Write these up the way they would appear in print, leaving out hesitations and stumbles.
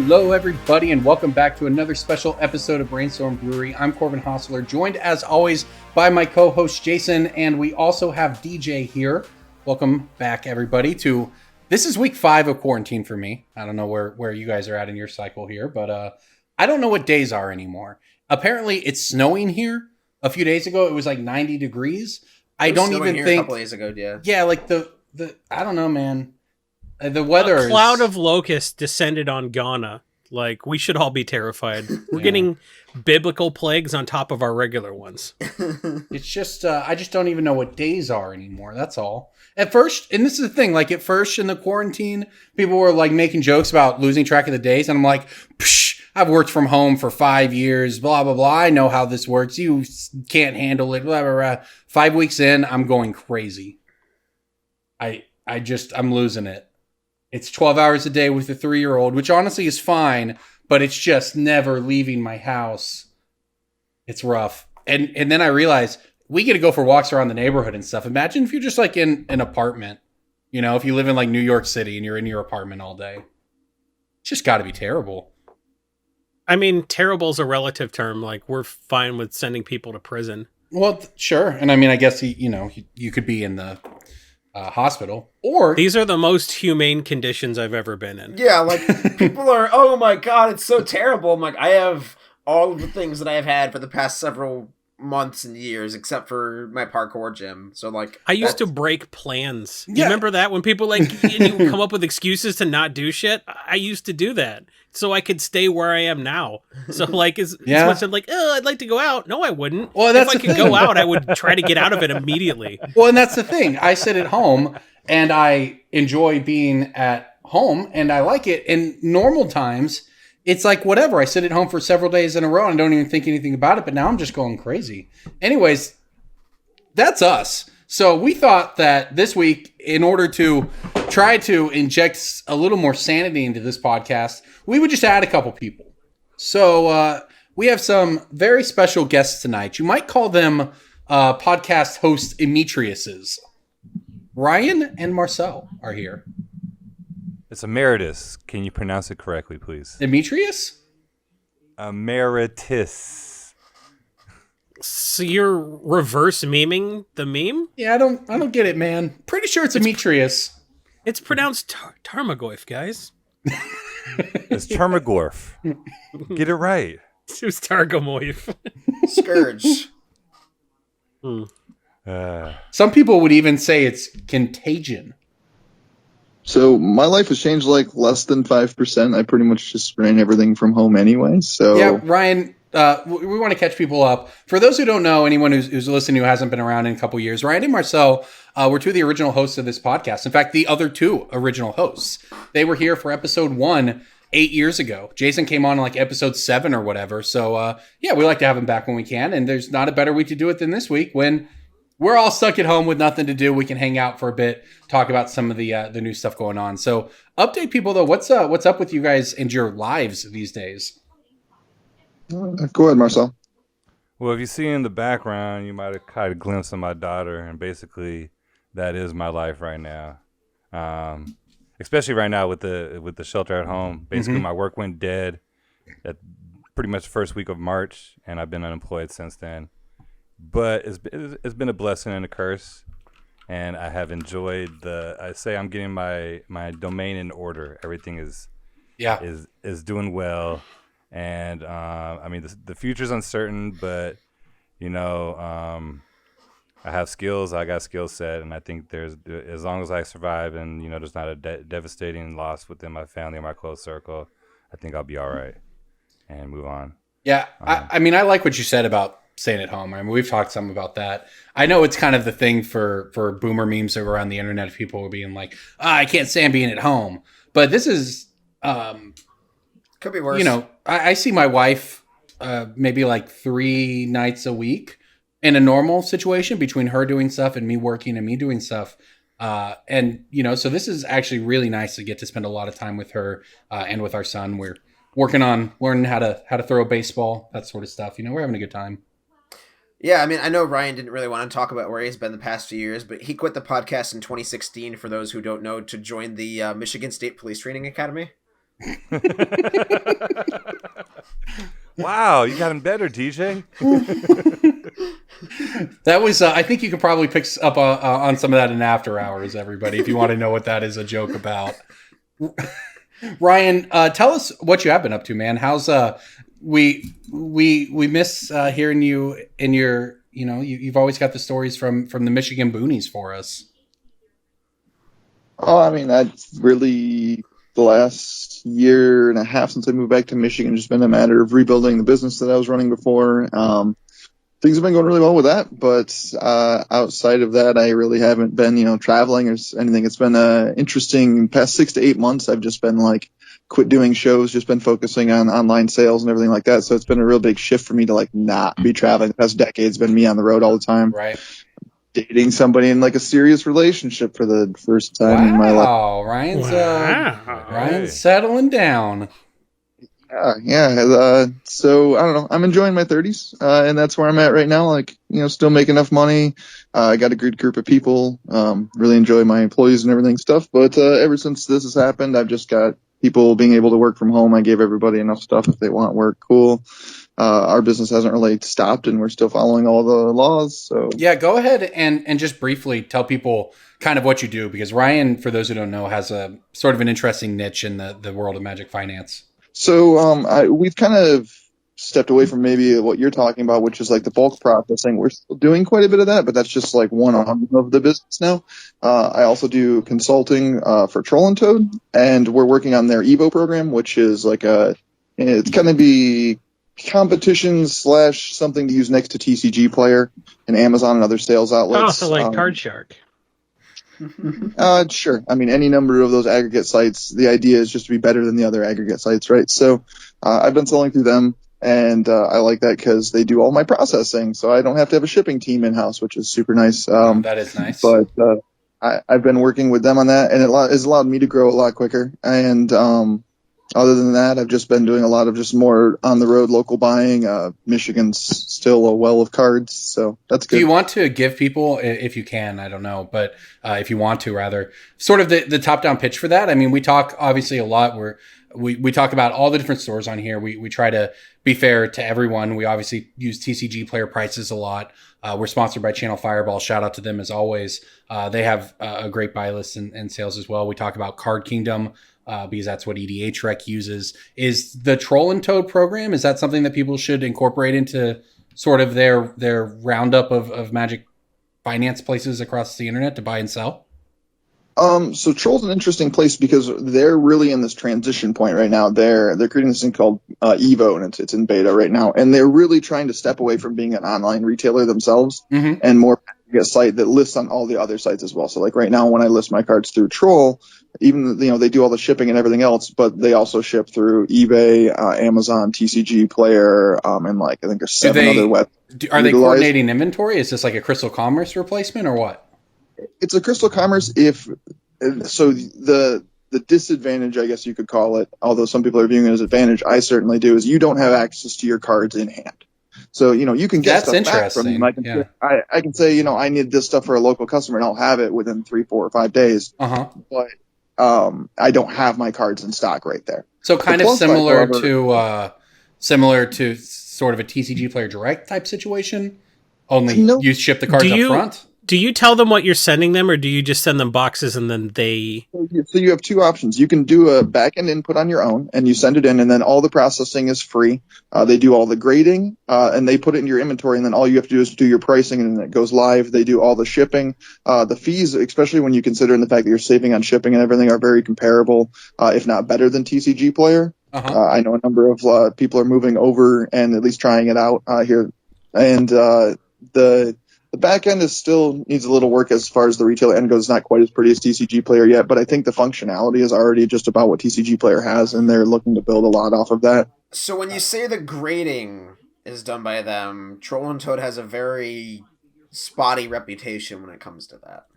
Hello, everybody, and welcome back to another special episode of Brainstorm Brewery. I'm Corbin Hostler, joined as always by my co-host Jason, and we also have DJ here. Welcome back, everybody, to this is week 5 of quarantine for me. I don't know where you guys are at in your cycle here, but I don't know what days are anymore. Apparently, it's snowing here. A few days ago, it was like 90 degrees. I don't even think a couple days ago, yeah. Yeah, like the I don't know, man. The weather A cloud of locusts descended on Ghana. Like, we should all be terrified. We're getting biblical plagues on top of our regular ones. It's just, I just don't even know what days are anymore. That's all. At first, and this is the thing, like at first in the quarantine, people were like making jokes about losing track of the days. And I'm like, psh, I've worked from home for 5 years, blah, blah, blah. I know how this works. You can't handle it, blah, blah, blah. 5 weeks in, I'm going crazy. I'm losing it. It's 12 hours a day with a 3-year-old, which honestly is fine, but it's just never leaving my house. It's rough. And then I realized we get to go for walks around the neighborhood and stuff. Imagine if you're just like in an apartment, you know, if you live in like New York City and you're in your apartment all day. It's just got to be terrible. I mean, terrible is a relative term. Like, we're fine with sending people to prison. Well, sure. And I mean, I guess, you could be in the hospital, or these are the most humane conditions I've ever been in. Yeah, like people are, oh my god, it's so terrible. I'm like, I have all of the things that I have had for the past several months and years, except for my parkour gym. So like, I used to break plans. You remember that when people and you come up with excuses to not do shit? I used to do that so I could stay where I am now. So like, as much as like, oh, I'd like to go out. No, I wouldn't. Well, that's if I could go out, I would try to get out of it immediately. Well, and that's the thing. I sit at home and I enjoy being at home and I like it. In normal times, it's like whatever. I sit at home for several days in a row and I don't even think anything about it. But now I'm just going crazy. Anyways, that's us. So we thought that this week, in order to try to inject a little more sanity into this podcast, we would just add a couple people. So we have some very special guests tonight. You might call them podcast host emerituses. Ryan and Marcel are here. It's emeritus. Can you pronounce it correctly, please? Demetrius? Emeritus. So you're reverse memeing the meme? Yeah, I don't get it, man. Pretty sure it's Demetrius. It's pronounced Tarmogoyf, guys. It's Termagorf. Get it right. It was Targomoyf. Scourge. Some people would even say it's contagion. So my life has changed like less than 5%. I pretty much just ran everything from home anyway. So yeah, Ryan, we want to catch people up. For those who don't know, anyone who's listening who hasn't been around in a couple years, Ryan and Marcel were two of the original hosts of this podcast. In fact, the other two original hosts. They were here for episode 1 8 years ago. Jason came on like episode 7 or whatever. So yeah, we like to have him back when we can. And there's not a better week to do it than this week when we're all stuck at home with nothing to do. We can hang out for a bit, talk about some of the new stuff going on. So update people though. What's up with you guys and your lives these days? Go ahead, Marcel. Well, if you see in the background, you might have caught a glimpse of my daughter, and basically that is my life right now. Especially right now with the shelter at home. Basically, my work went dead at pretty much the first week of March, and I've been unemployed since then. But it's been a blessing and a curse, and I have enjoyed I say I'm getting my domain in order. Everything is doing well, and I mean the future's uncertain, but I have skills. I got skill set, and I think as long as I survive, and there's not a devastating loss within my family or my close circle, I think I'll be all right and move on. Yeah, I mean I like what you said about staying at home. I mean, we've talked some about that. I know it's kind of the thing for boomer memes that go around the internet of people being like, I can't stand being at home. But this is, could be worse. I see my wife maybe like 3 nights a week in a normal situation between her doing stuff and me working and me doing stuff. And, so this is actually really nice to get to spend a lot of time with her and with our son. We're working on learning how to throw a baseball, that sort of stuff. We're having a good time. Yeah, I mean, I know Ryan didn't really want to talk about where he's been the past few years, but he quit the podcast in 2016, for those who don't know, to join the Michigan State Police Training Academy. Wow, you got him better, DJ. That was, I think you could probably pick up on some of that in After Hours, everybody, if you want to know what that is a joke about. Ryan, tell us what you have been up to, man. How's we miss hearing you in your, you've always got the stories from the Michigan boonies for us. Oh, I mean, that's really the last year and a half since I moved back to Michigan. Just been a matter of rebuilding the business that I was running before. Things have been going really well with that, but outside of that, I really haven't been, traveling or anything. It's been interesting past 6 to 8 months. I've just been quit doing shows, just been focusing on online sales and everything like that. So it's been a real big shift for me to not be traveling. The past decade's been me on the road all the time. Right. Dating somebody in a serious relationship for the first time in my life. Wow, Ryan's settling down. Yeah. So I don't know. I'm enjoying my 30s, and that's where I'm at right now. Still make enough money. I got a good group of people. Really enjoy my employees and everything stuff. But ever since this has happened, I've just got people being able to work from home. I gave everybody enough stuff if they want work. Cool. Our business hasn't really stopped, and we're still following all the laws. So yeah, go ahead and just briefly tell people kind of what you do, because Ryan, for those who don't know, has a sort of an interesting niche in the world of magic finance. So we've kind of stepped away from maybe what you're talking about, which is the bulk processing. We're still doing quite a bit of that, but that's just one arm of the business now. I also do consulting for Troll and Toad, and we're working on their Evo program, which is it's going to be competition / something to use next to TCG Player and Amazon and other sales outlets. Oh, so Card Shark. Sure. I mean, any number of those aggregate sites, the idea is just to be better than the other aggregate sites, right? So I've been selling through them, and I like that because they do all my processing, so I don't have to have a shipping team in-house, which is super nice. That is nice. But I've been working with them on that, and it has allowed me to grow a lot quicker. And other than that, I've just been doing a lot of just more on-the-road local buying. Michigan's still a well of cards, so that's good. Do you want to give people, if you can, I don't know, but if you want to, rather, sort of the top-down pitch for that? I mean, we talk, obviously, a lot. We talk about all the different stores on here. We try to be fair to everyone. We obviously use TCG Player prices a lot. We're sponsored by Channel Fireball. Shout out to them, as always. They have a great buy list and sales as well. We talk about Card Kingdom, because that's what EDH Rec uses. Is the Troll and Toad program, is that something that people should incorporate into sort of their roundup of magic finance places across the internet to buy and sell? So Troll's an interesting place because they're really in this transition point right now. They're creating this thing called Evo, and it's in beta right now. And they're really trying to step away from being an online retailer themselves and more a site that lists on all the other sites as well. So right now, when I list my cards through Troll, even they do all the shipping and everything else, but they also ship through eBay, Amazon, TCG Player, and I think there's 7 other web. Are they coordinating inventory? Is this a Crystal Commerce replacement or what? It's a Crystal Commerce so the disadvantage, I guess you could call it, although some people are viewing it as advantage, I certainly do, is you don't have access to your cards in hand. So, you can get stuff back from them. I can say, I need this stuff for a local customer, and I'll have it within 3, 4, or 5 days. But I don't have my cards in stock right there. So kind of similar to sort of a TCG Player Direct type situation, only you ship the cards up front? Do you tell them what you're sending them, or do you just send them boxes and then they... So you have 2 options. You can do a back-end input on your own, and you send it in, and then all the processing is free. They do all the grading, and they put it in your inventory, and then all you have to do is do your pricing, and then it goes live. They do all the shipping. The fees, especially when you consider the fact that you're saving on shipping and everything, are very comparable, if not better than TCG Player. I know a number of people are moving over and at least trying it out here. And the back end still needs a little work as far as the retail end goes. It's not quite as pretty as TCG Player yet, but I think the functionality is already just about what TCG Player has, and they're looking to build a lot off of that. So when you say the grading is done by them, Troll and Toad has a very spotty reputation when it comes to that.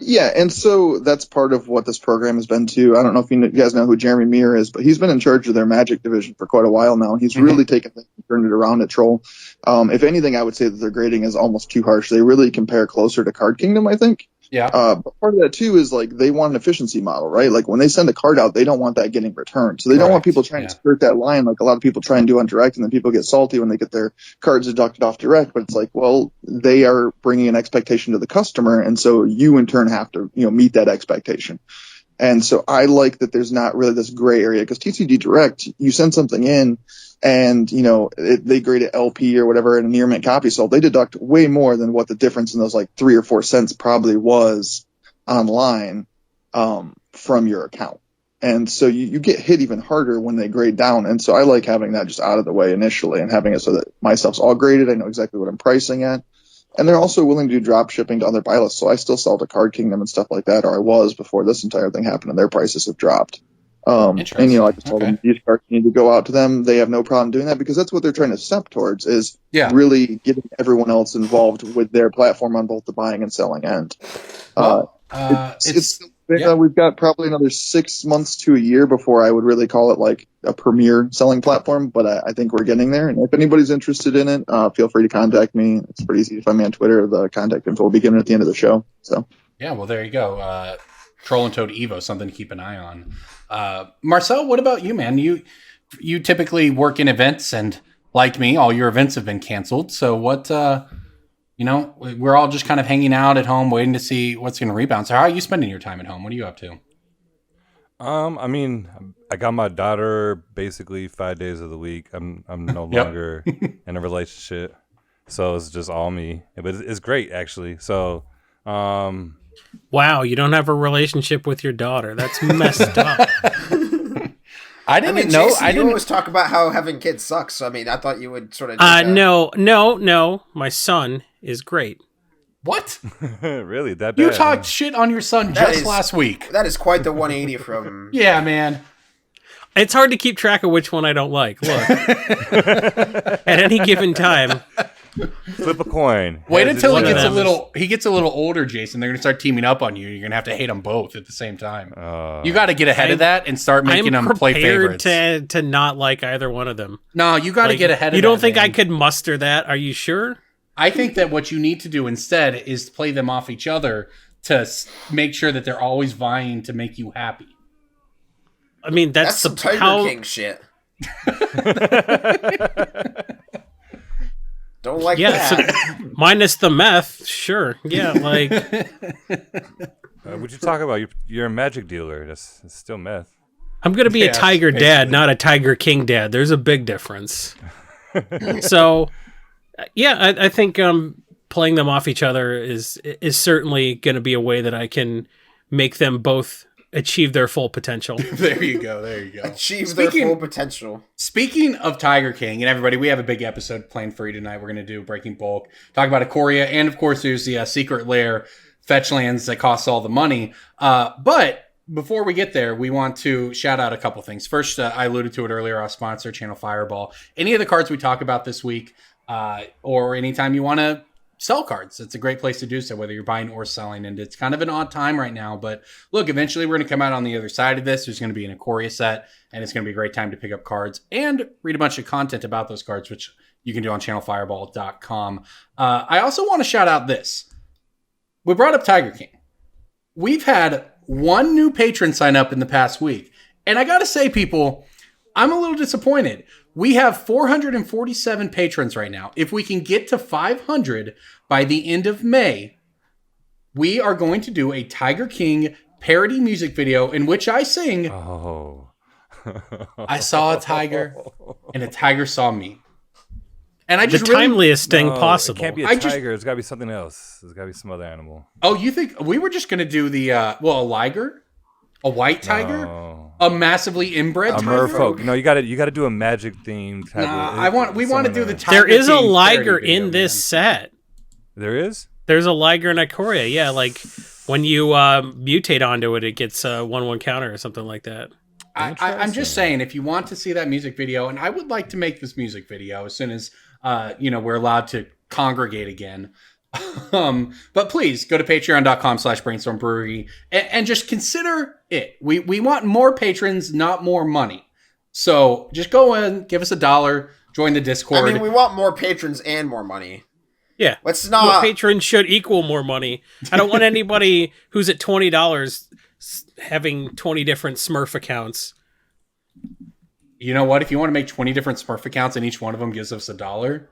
Yeah, and so that's part of what this program has been too. I don't know if you guys know who Jeremy Meir is, but he's been in charge of their Magic division for quite a while now, and he's really taken things and turned it around at Troll. If anything, I would say that their grading is almost too harsh. They really compare closer to Card Kingdom, I think. Yeah. But part of that too is like they want an efficiency model, right? Like when they send a card out, they don't want that getting returned. So they don't want people trying to skirt that line like a lot of people try and do on direct, and then people get salty when they get their cards deducted off direct. But it's like, well, they are bringing an expectation to the customer, and so you in turn have to, meet that expectation. And so I like that there's not really this gray area, because TCG Direct, you send something in and, they grade it LP or whatever in a near mint copy sold. They deduct way more than what the difference in those like 3 or 4 cents probably was online from your account. And so you get hit even harder when they grade down. And so I like having that just out of the way initially and having it so that my stuff's all graded. I know exactly what I'm pricing at. And they're also willing to do drop shipping to other buy lists. So I still sell to Card Kingdom and stuff like that, or I was before this entire thing happened, and their prices have dropped. And, I just told them these cards need to go out to them. They have no problem doing that, because that's what they're trying to step towards, is really getting everyone else involved with their platform on both the buying and selling end. We've got probably another 6 months to a year before I would really call it like a premier selling platform, but I think we're getting there. And if anybody's interested in it, feel free to contact me. It's pretty easy to find me on Twitter. The contact info will be given at the end of the show. So yeah, well, there you go. Troll and Toad Evo, something to keep an eye on. Marcel, what about you, man? You typically work in events, and like me, all your events have been canceled. So what? We're all just kind of hanging out at home, waiting to see what's going to rebound. So how are you spending your time at home? What are you up to? I got my daughter basically 5 days of the week. I'm no longer in a relationship, so it's just all me. But it's great, actually. So, wow, you don't have a relationship with your daughter. That's messed up. I didn't know. Jason, you always talk about how having kids sucks. So, I thought you would sort of. No. My son is great. What? Really? That bad? You talked shit on your son last week. That is quite the 180 from. Yeah, man. It's hard to keep track of which one I don't like. Look, at any given time. Flip a coin. Wait until he gets a little older, Jason. They're gonna start teaming up on you. You're gonna have to hate them both at the same time. You got to get ahead of that and start making them play favorites. to not like either one of them. No, you got to get ahead of that. You don't think I could muster that? Are you sure? I think that what you need to do instead is play them off each other to make sure that they're always vying to make you happy. I mean, that's some Tiger King shit. Don't like that. So, minus the meth, sure. Yeah, like. Would you talk about? You're a magic dealer. It's still meth. I'm going to be a Tiger dad, not a Tiger King dad. There's a big difference. So, yeah, I think playing them off each other is certainly going to be a way that I can make them both achieve their full potential. There you go. Achieve their full potential. Speaking of Tiger King, and everybody, we have a big episode planned for you tonight. We're going to do Breaking Bulk, talk about Ikoria, and of course there's the secret lair fetch lands that cost all the money. But before we get there, we want to shout out a couple things. First, I alluded to it earlier, our sponsor, Channel Fireball. Any of the cards we talk about this week, or anytime you want to sell cards, it's a great place to do so, whether you're buying or selling. And it's kind of an odd time right now, but look, eventually we're going to come out on the other side of this. There's going to be an Ikoria set, and it's going to be a great time to pick up cards and read a bunch of content about those cards, which you can do on channelfireball.com. I also want to shout out this. We brought up Tiger King. We've had one new patron sign up in the past week, and I got to say, people, I'm a little disappointed. We have 447 patrons right now. If we can get to 500 by the end of May, we are going to do a Tiger King parody music video in which I sing, I saw a tiger and a tiger saw me. And I just the timeliest thing possible. It can't be a tiger. It's got to be something else. There's got to be some other animal. Oh, you think we were just going to do the, a liger? A white tiger? No. A massively inbred tiger? Merfolk. No, you got to do a magic theme. We want to do the tiger. There is a liger in this set. There is? There's a liger in Ikoria. Yeah, like when you mutate onto it, it gets a 1/1 counter or something like that. I'm just saying, if you want to see that music video, and I would like to make this music video as soon as we're allowed to congregate again. But please go to patreon.com/Brainstorm Brewery and just consider it. We want more patrons, not more money. So just go in, give us $1, join the Discord. I mean, we want more patrons and more money. Yeah. Let's not. More patrons should equal more money. I don't want anybody who's at $20 having 20 different Smurf accounts. You know what? If you want to make 20 different Smurf accounts and each one of them gives us $1,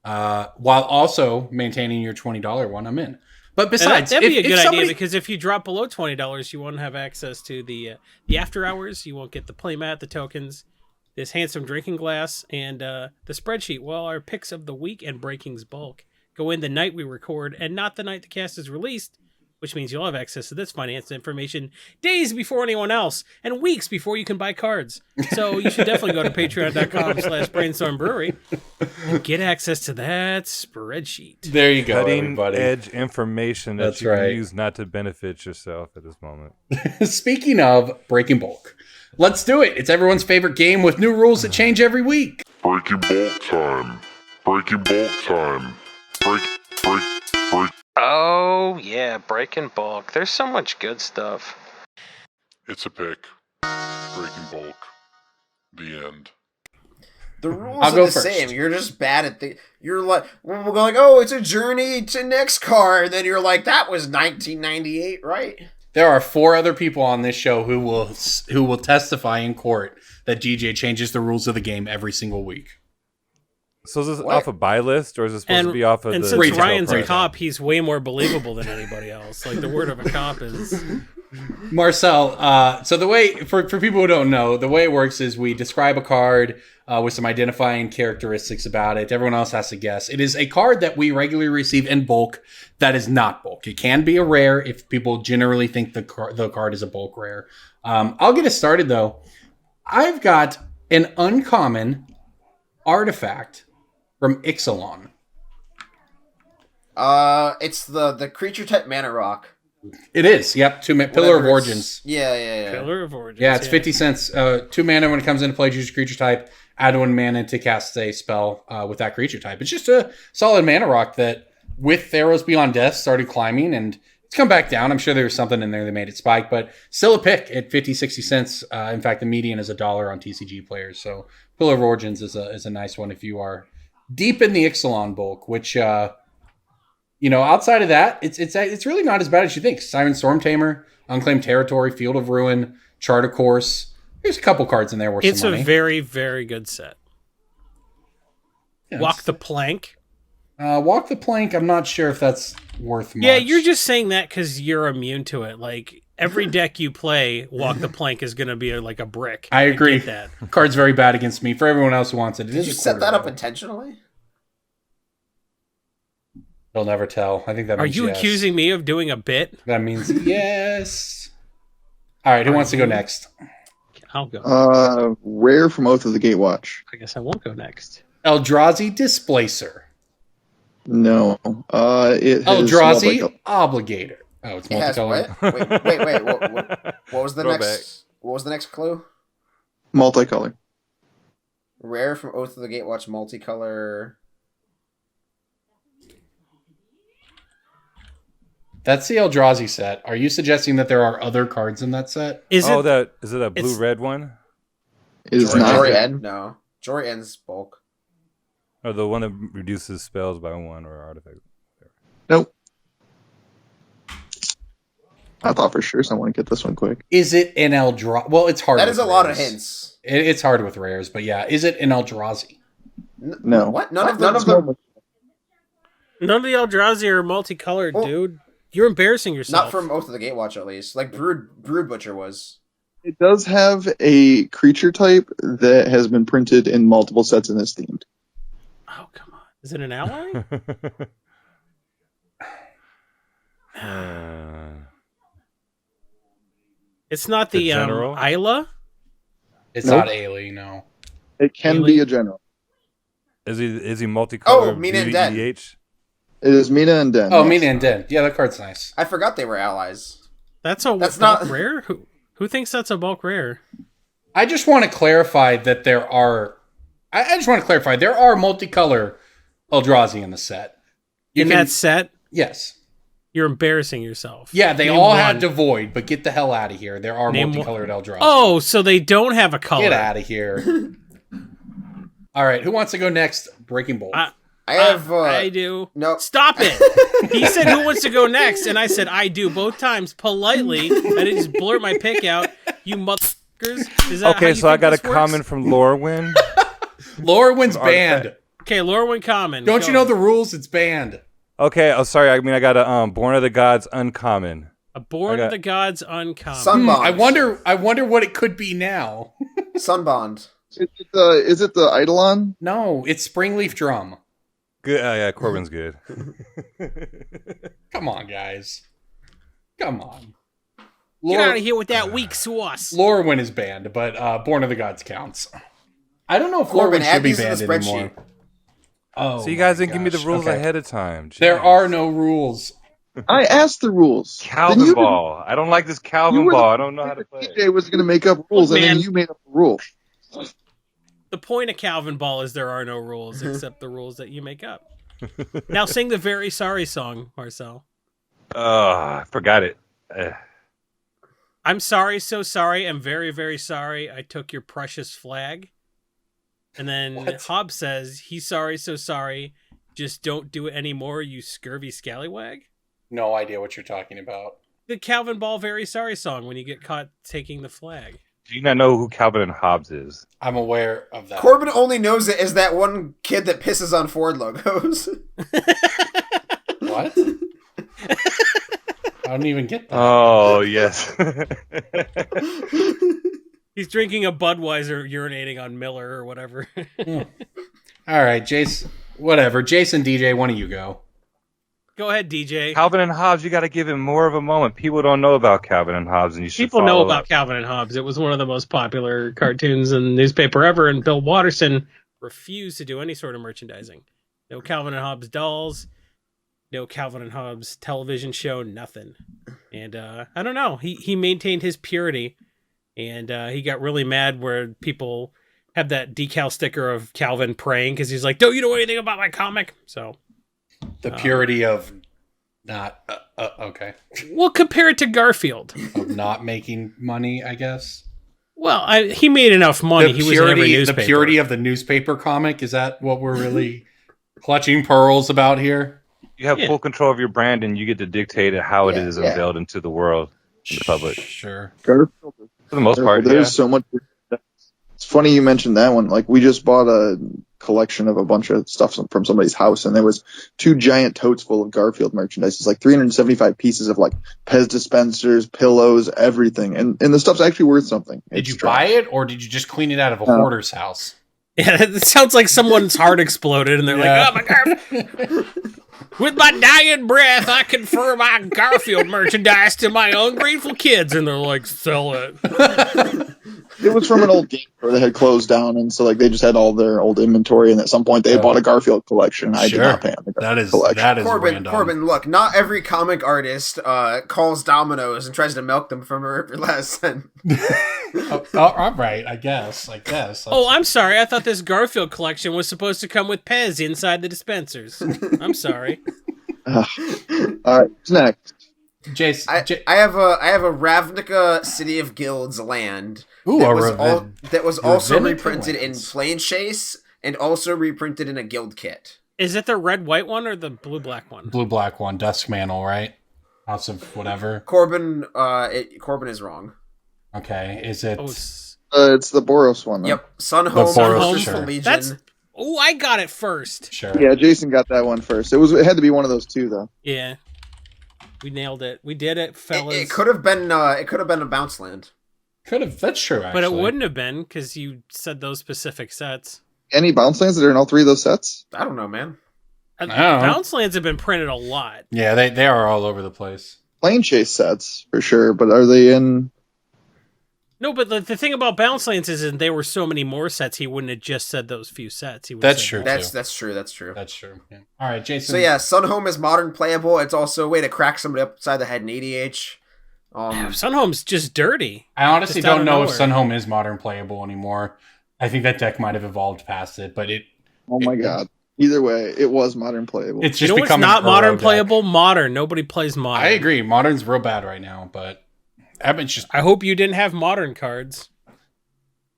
while also maintaining your $20 one, I'm in. But besides, that'd be a good idea, because if you drop below $20, you won't have access to the after hours. You won't get the playmat, the tokens, this handsome drinking glass, and the spreadsheet. Well, our picks of the week and Breaking's bulk go in the night we record and not the night the cast is released, which means you'll have access to this finance information days before anyone else and weeks before you can buy cards. So you should definitely go to patreon.com/Brainstorm Brewery and get access to that spreadsheet. There you go, Cutting everybody. edge information that That's you right. can use not to benefit yourself at this moment. Speaking of Breaking Bulk, let's do it. It's everyone's favorite game with new rules that change every week. Breaking bulk time. Breaking bulk time. Break. Oh, yeah, Breaking Bulk. There's so much good stuff. It's a pick. Breaking bulk. The end. The rules I'll are go the first. same. You're just bad at You're like, we're going, oh, it's a journey to next car. And then you're like, that was 1998, right? There are 4 other people on this show who will testify in court that DJ changes the rules of the game every single week. So is this What? off a buy list, or is this supposed to be off of and the since retail Ryan's a price. cop, he's way more believable than anybody else. Like, the word of a cop is... Marcel, so the way, for people who don't know, the way it works is we describe a card with some identifying characteristics about it. Everyone else has to guess. It is a card that we regularly receive in bulk that is not bulk. It can be a rare if people generally think the card is a bulk rare. I'll get us started, though. I've got an uncommon artifact from Ixalan. It's the creature type mana rock. It is, yep. Pillar of Whatever it's- Origins. Yeah. Pillar of Origins. Yeah, it's 50 cents. 2 mana when it comes into play, choose a creature type. Add 1 mana to cast a spell with that creature type. It's just a solid mana rock that, with Theros Beyond Death, started climbing, and it's come back down. I'm sure there was something in there that made it spike, but still a pick at 50, 60 cents. In fact, the median is $1 on TCG players. So Pillar of Origins is a nice one if you are deep in the Ixalan bulk, which... outside of that, it's really not as bad as you think. Siren Stormtamer, Unclaimed Territory, Field of Ruin, Chart of Course. There's a couple cards in there worth It's some money. a very, very good set. Yeah, Walk the Plank. Walk the Plank, I'm not sure if that's worth much. Yeah, you're just saying that because you're immune to it. Like, every deck you play, Walk the Plank is going to be like a brick. I agree. get that. Card's very bad against me. For everyone else who wants it, it Did is you a set that up quarter. intentionally? They'll never tell. I think that Are means you yes. accusing me of doing a bit? That means yes. All right, who wants to go next? I'll go. Rare from Oath of the Gatewatch. I guess I won't go next. Eldrazi Displacer. No. It has Eldrazi multi- Obligator. Oh, it's It has multicolored. what? Wait. What was the Throwback. next? What was the next clue? multicolor. Rare from Oath of the Gatewatch, multicolor. That's the Eldrazi set. Are you suggesting that there are other cards in that set? Is it? Is it a it's- blue-red one? It is Jory not. End? No. Jory End's bulk. Or the one that reduces spells by 1 or artifact? Nope. I thought for sure someone would get this one quick. Is it an Eldrazi? Well, it's hard. That with is a lot of rares. hints. It's hard with rares, but yeah. Is it an Eldrazi? No. What? None of None them. of them. None of the Eldrazi are multicolored, Well, dude. You're embarrassing yourself. Not from Oath of the Gatewatch, at least. Like Brood Butcher was. It does have a creature type that has been printed in multiple sets and is themed. Oh, come on. Is it an ally? It's not The the general? Isla? It's Nope. not Ailey, no. It can Really? be a general. Is he multicolored? Oh, Mina and beauty Den. EDH? It is Mina and Den. Oh, yes. Mina and Den. Yeah, that card's nice. I forgot they were allies. That's a That's bulk not- rare? Who thinks that's a bulk rare? I just want to clarify that there are... I just want to clarify, there are multicolor Eldrazi in the set. You In can- that set, Yes. you're embarrassing yourself. Yeah, they Name all one. had Devoid, but get the hell out of here. There are Name multicolored Eldrazi. Oh, so they don't have a color. Get out of here. All right, who wants to go next? Breaking Bolt. I I do. No. Stop it. He said, who wants to go next? And I said, I do, both times, politely. I didn't just blurt my pick out. You motherfuckers. Is that Okay, so I got a comment from Lorwyn. Lorwyn's banned. Okay, Lorwyn comment. Don't you know the rules? It's banned. Okay, oh sorry. I mean, I got a Born of the Gods uncommon. A Born of the Gods uncommon. Sunbond. I wonder what it could be now. Sunbond. Is it the Eidolon? No, it's Springleaf Drum. Good. Yeah, Corbin's good. Come on, guys. Come on. Get out of here with that weak sauce. Lorwyn is banned, but Born of the Gods counts. I don't know if Corbin, Lorwyn should be add these in banned the spreadsheet. anymore. Oh, So you guys didn't give me the gosh, rules okay. ahead of time. Jeez. There are no rules. I asked the rules. Calvin Ball. I don't like this Calvin Ball. I don't know how to play it. DJ was going to make up rules, and then you made up the rule. The point of Calvin Ball is there are no rules except the rules that you make up. Now sing the Very Sorry song, Marcel. I forgot it. I'm sorry, so sorry. I'm very, very sorry. I took your precious flag. And then Hobbs says, he's sorry, so sorry. Just don't do it anymore, you scurvy scallywag. No idea what you're talking about. The Calvin Ball Very Sorry song when you get caught taking the flag. Do you not know who Calvin and Hobbes is? I'm aware of that. Corbin only knows it as that one kid that pisses on Ford logos. What? I don't even get that. Oh, yes. He's drinking a Budweiser, urinating on Miller or whatever. All right, Jason. Whatever. Jason, DJ, one of you go. Go ahead, DJ. Calvin and Hobbes, you got to give him more of a moment. People don't know about Calvin and Hobbes, and you should People know follow about up. Calvin and Hobbes. It was one of the most popular cartoons in the newspaper ever, and Bill Watterson refused to do any sort of merchandising. No Calvin and Hobbes dolls, no Calvin and Hobbes television show, nothing. And I don't know. He maintained his purity, and he got really mad where people have that decal sticker of Calvin praying because he's like, "Don't you know anything about my comic?" So the purity of not okay. We'll compare it to Garfield of not making money, I guess. Well, he made enough money. He was in every newspaper. The purity of the newspaper comic, is that what we're really clutching pearls about here? You have full control of your brand, and you get to dictate how it is unveiled into the world, in the public. Sure. Garfield, for the most part, there's so much. It's funny you mentioned that one. Like, we just bought a collection of a bunch of stuff from somebody's house, and there was 2 giant totes full of Garfield merchandise. It's like 375 pieces of like Pez dispensers, pillows, everything, and the stuff's actually worth something. Did you buy it, or did you just clean it out of a hoarder's house? Yeah, it sounds like someone's heart exploded, and they're like, "Oh my God!" With my dying breath, I confer my Garfield merchandise to my ungrateful kids, and they're like, "Sell it." It was from an old game store that had closed down, and so like they just had all their old inventory, and at some point they bought a Garfield collection. I did not pay on the Garfield collection. That is random. Corbin, look, not every comic artist calls Domino's and tries to milk them from every last cent. All right, I guess. Oh, I'm sorry. I thought this Garfield collection was supposed to come with Pez inside the dispensers. I'm sorry. All right, what's next? Jason, I have a Ravnica City of Guilds land that was also reprinted in plain chase and also reprinted in a guild kit. Is it the red-white one or the blue-black one? Blue-black one, Dusk Mantle, right? House of whatever. Corbin is wrong. Okay, is it? It's the Boros one. Though. Yep, Sunhome sure. Legion. Oh, I got it first. Sure. Yeah, Jason got that one first. It had to be one of those 2 though. Yeah. We nailed it. We did it, fellas. It could have been a bounce land. Could have. That's true, actually. But it wouldn't have been because you said those specific sets. Any bounce lands that are in all 3 of those sets? I don't know, man. Bounce lands have been printed a lot. Yeah, they are all over the place. Plane chase sets for sure, but are they in? No, but the thing about bounce lands is that there were so many more sets. He wouldn't have just said those few sets. That's true. That's true. That's true. Yeah. All right, Jason. So yeah, Sunhome is modern playable. It's also a way to crack somebody upside the head in EDH. Sunhome's just dirty. I honestly don't know if Sunhome is modern playable anymore. I think that deck might have evolved past it, but it. Oh my god! Either way, it was modern playable. It's just what's not modern playable? Modern. Nobody plays modern. I agree. Modern's real bad right now, but I hope you didn't have modern cards.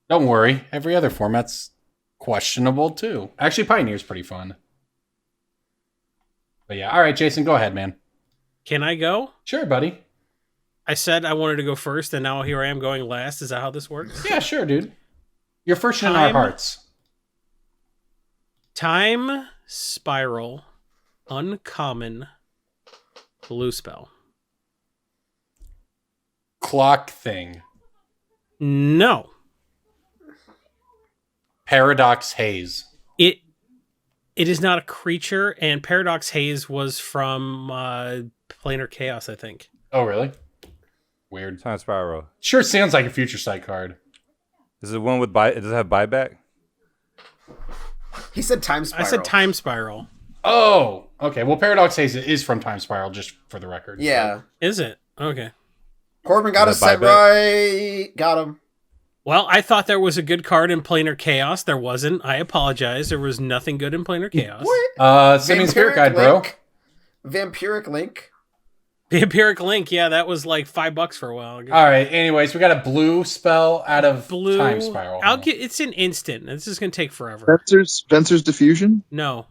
Don't worry. Every other format's questionable too. Actually, Pioneer's pretty fun. But yeah, all right, Jason, go ahead, man. Can I go? Sure, buddy. I said I wanted to go first, and now here I am going last. Is that how this works? Yeah, sure, dude. You're first in our hearts. Time Spiral Uncommon Blue Spell. Clock thing. No. Paradox Haze. It is not a creature, and Paradox Haze was from Planar Chaos, I think. Oh, really? Weird. Time Spiral. Sure sounds like a Future Sight card. Is it one with does it have buyback? He said Time Spiral. I said Time Spiral. Oh, okay. Well, Paradox Haze is from Time Spiral, just for the record. Yeah. So. Is it? Okay. Corbin got us set right. Got him. Well, I thought there was a good card in Planar Chaos. There wasn't. I apologize. There was nothing good in Planar Chaos. What? Simian Spirit Guide, bro. Vampiric Link. Vampiric Link, yeah, that was like $5 for a while. All right. Anyways, we got a blue spell out of Time Spiral. It's an instant. This is going to take forever. Spencer's Diffusion? No.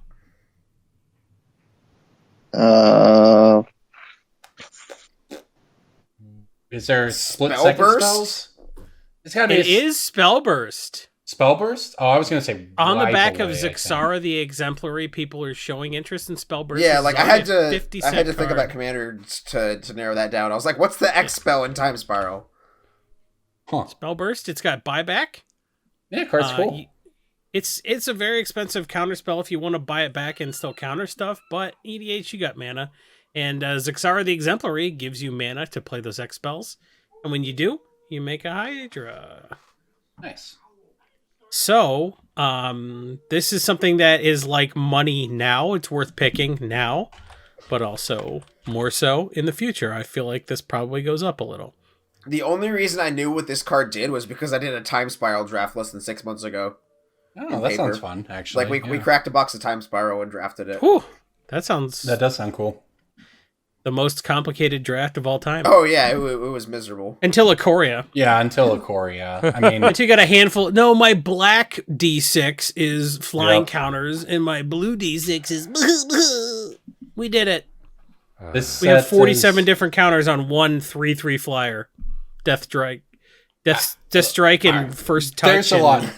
Is there split second spells? It's gotta be. It is Spellburst. Spellburst? Oh, I was gonna say on the back of Zixara the Exemplary. People are showing interest in Spellburst. Yeah, like I had to think about Commander to narrow that down. I was like, what's the X spell in Time Spiral? Huh. Spellburst. It's got buyback. Yeah, card's cool. It's a very expensive counter spell if you want to buy it back and still counter stuff. But EDH, you got mana, and Zixara the Exemplary gives you mana to play those X spells, and when you do, you make a Hydra. Nice. So, this is something that is like money now. It's worth picking now, but also more so in the future. I feel like this probably goes up a little. The only reason I knew what this card did was because I did a Time Spiral draft less than 6 months ago. Oh, that sounds fun, actually. Like, we cracked a box of Time Spiral and drafted it. Whew, that does sound cool. The most complicated draft of all time. Oh, yeah, it was miserable. Until Ikoria. Yeah, until Ikoria. I mean... Until you got a handful... No, my black D6 is flying counters, and my blue D6 is... We did it. We have 47 different counters on one 3/3 flyer. Death Strike. Death Strike and first touch.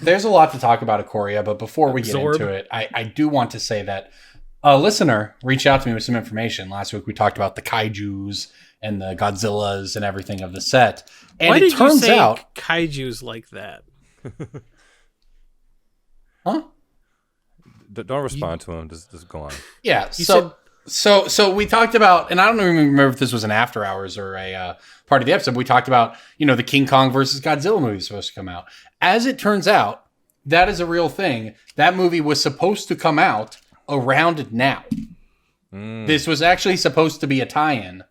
There's a lot to talk about Ikoria, but before we get into it, I do want to say that a listener reached out to me with some information. Last week we talked about the kaijus and the Godzillas and everything of the set. And Why it did turns you say out kaijus like that? Huh? Don't respond to him. Just go on. Yeah. So we talked about, and I don't even remember if this was an after hours or a part of the episode. We talked about, the King Kong versus Godzilla movie is supposed to come out. As it turns out, that is a real thing. That movie was supposed to come out around now. This was actually supposed to be a tie-in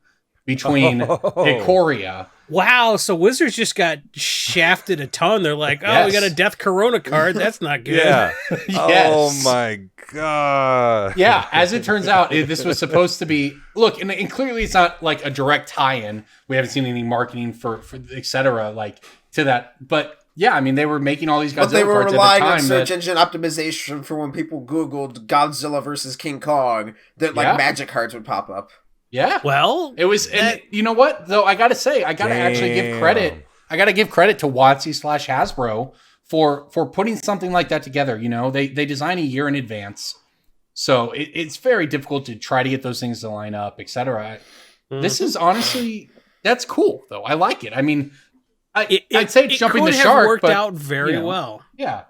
between Ikoria. Wow, so Wizards just got shafted a ton. They're like, we got a Death Corona card. That's not good. Yeah. Yes. Oh my god. Yeah, as it turns out, this was supposed to be... Look, and clearly it's not like a direct tie-in. We haven't seen any marketing for et cetera, like, to that. But... yeah, I mean, they were making all these Godzilla cards at the time. But they were relying on search engine optimization for when people Googled Godzilla versus King Kong, that magic cards would pop up. Yeah. Well, it was, and you know what, though, I gotta say, I gotta actually give credit. I gotta give credit to WotC/Hasbro for putting something like that together. They design a year in advance. So it's very difficult to try to get those things to line up, etc. This is honestly, that's cool, though. I like it. I mean, I'd say it's jumping the shark, worked out very well. Yeah,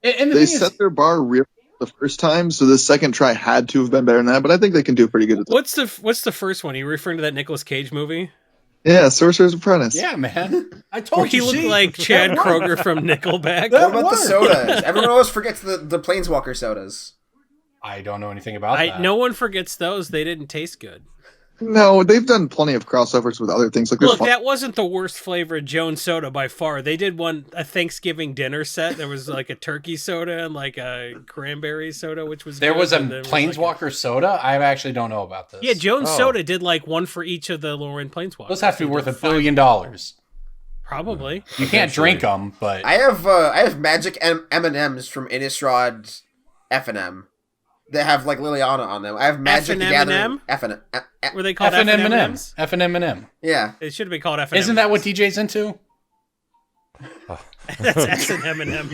and they set their bar real the first time, so the second try had to have been better than that. But I think they can do pretty good at that. What's the first one? Are you referring to that Nicolas Cage movie? Yeah, Sorcerer's Apprentice. Yeah, man. I told you. He looked like Chad Kroger from Nickelback. What about the sodas? Everyone always forgets the Planeswalker sodas. I don't know anything about that. No one forgets those. They didn't taste good. No, they've done plenty of crossovers with other things. Look, that wasn't the worst flavored Jones soda by far. They did a Thanksgiving dinner set. There was like a turkey soda and like a cranberry soda, which was there good, was a Planeswalker soda. I actually don't know about this. Yeah, Jones soda did like one for each of the Lorraine Planeswalkers. Those have to be worth $1 billion. Probably. You can't drink them, but I have magic M&Ms from Innistrad F&M. that have like Liliana on them. I have Magic the Gathering. Were they called F&M&Ms? F&M&M. Yeah. It should have been called F&M. Isn't that what DJ's into? Oh. That's S&M&M.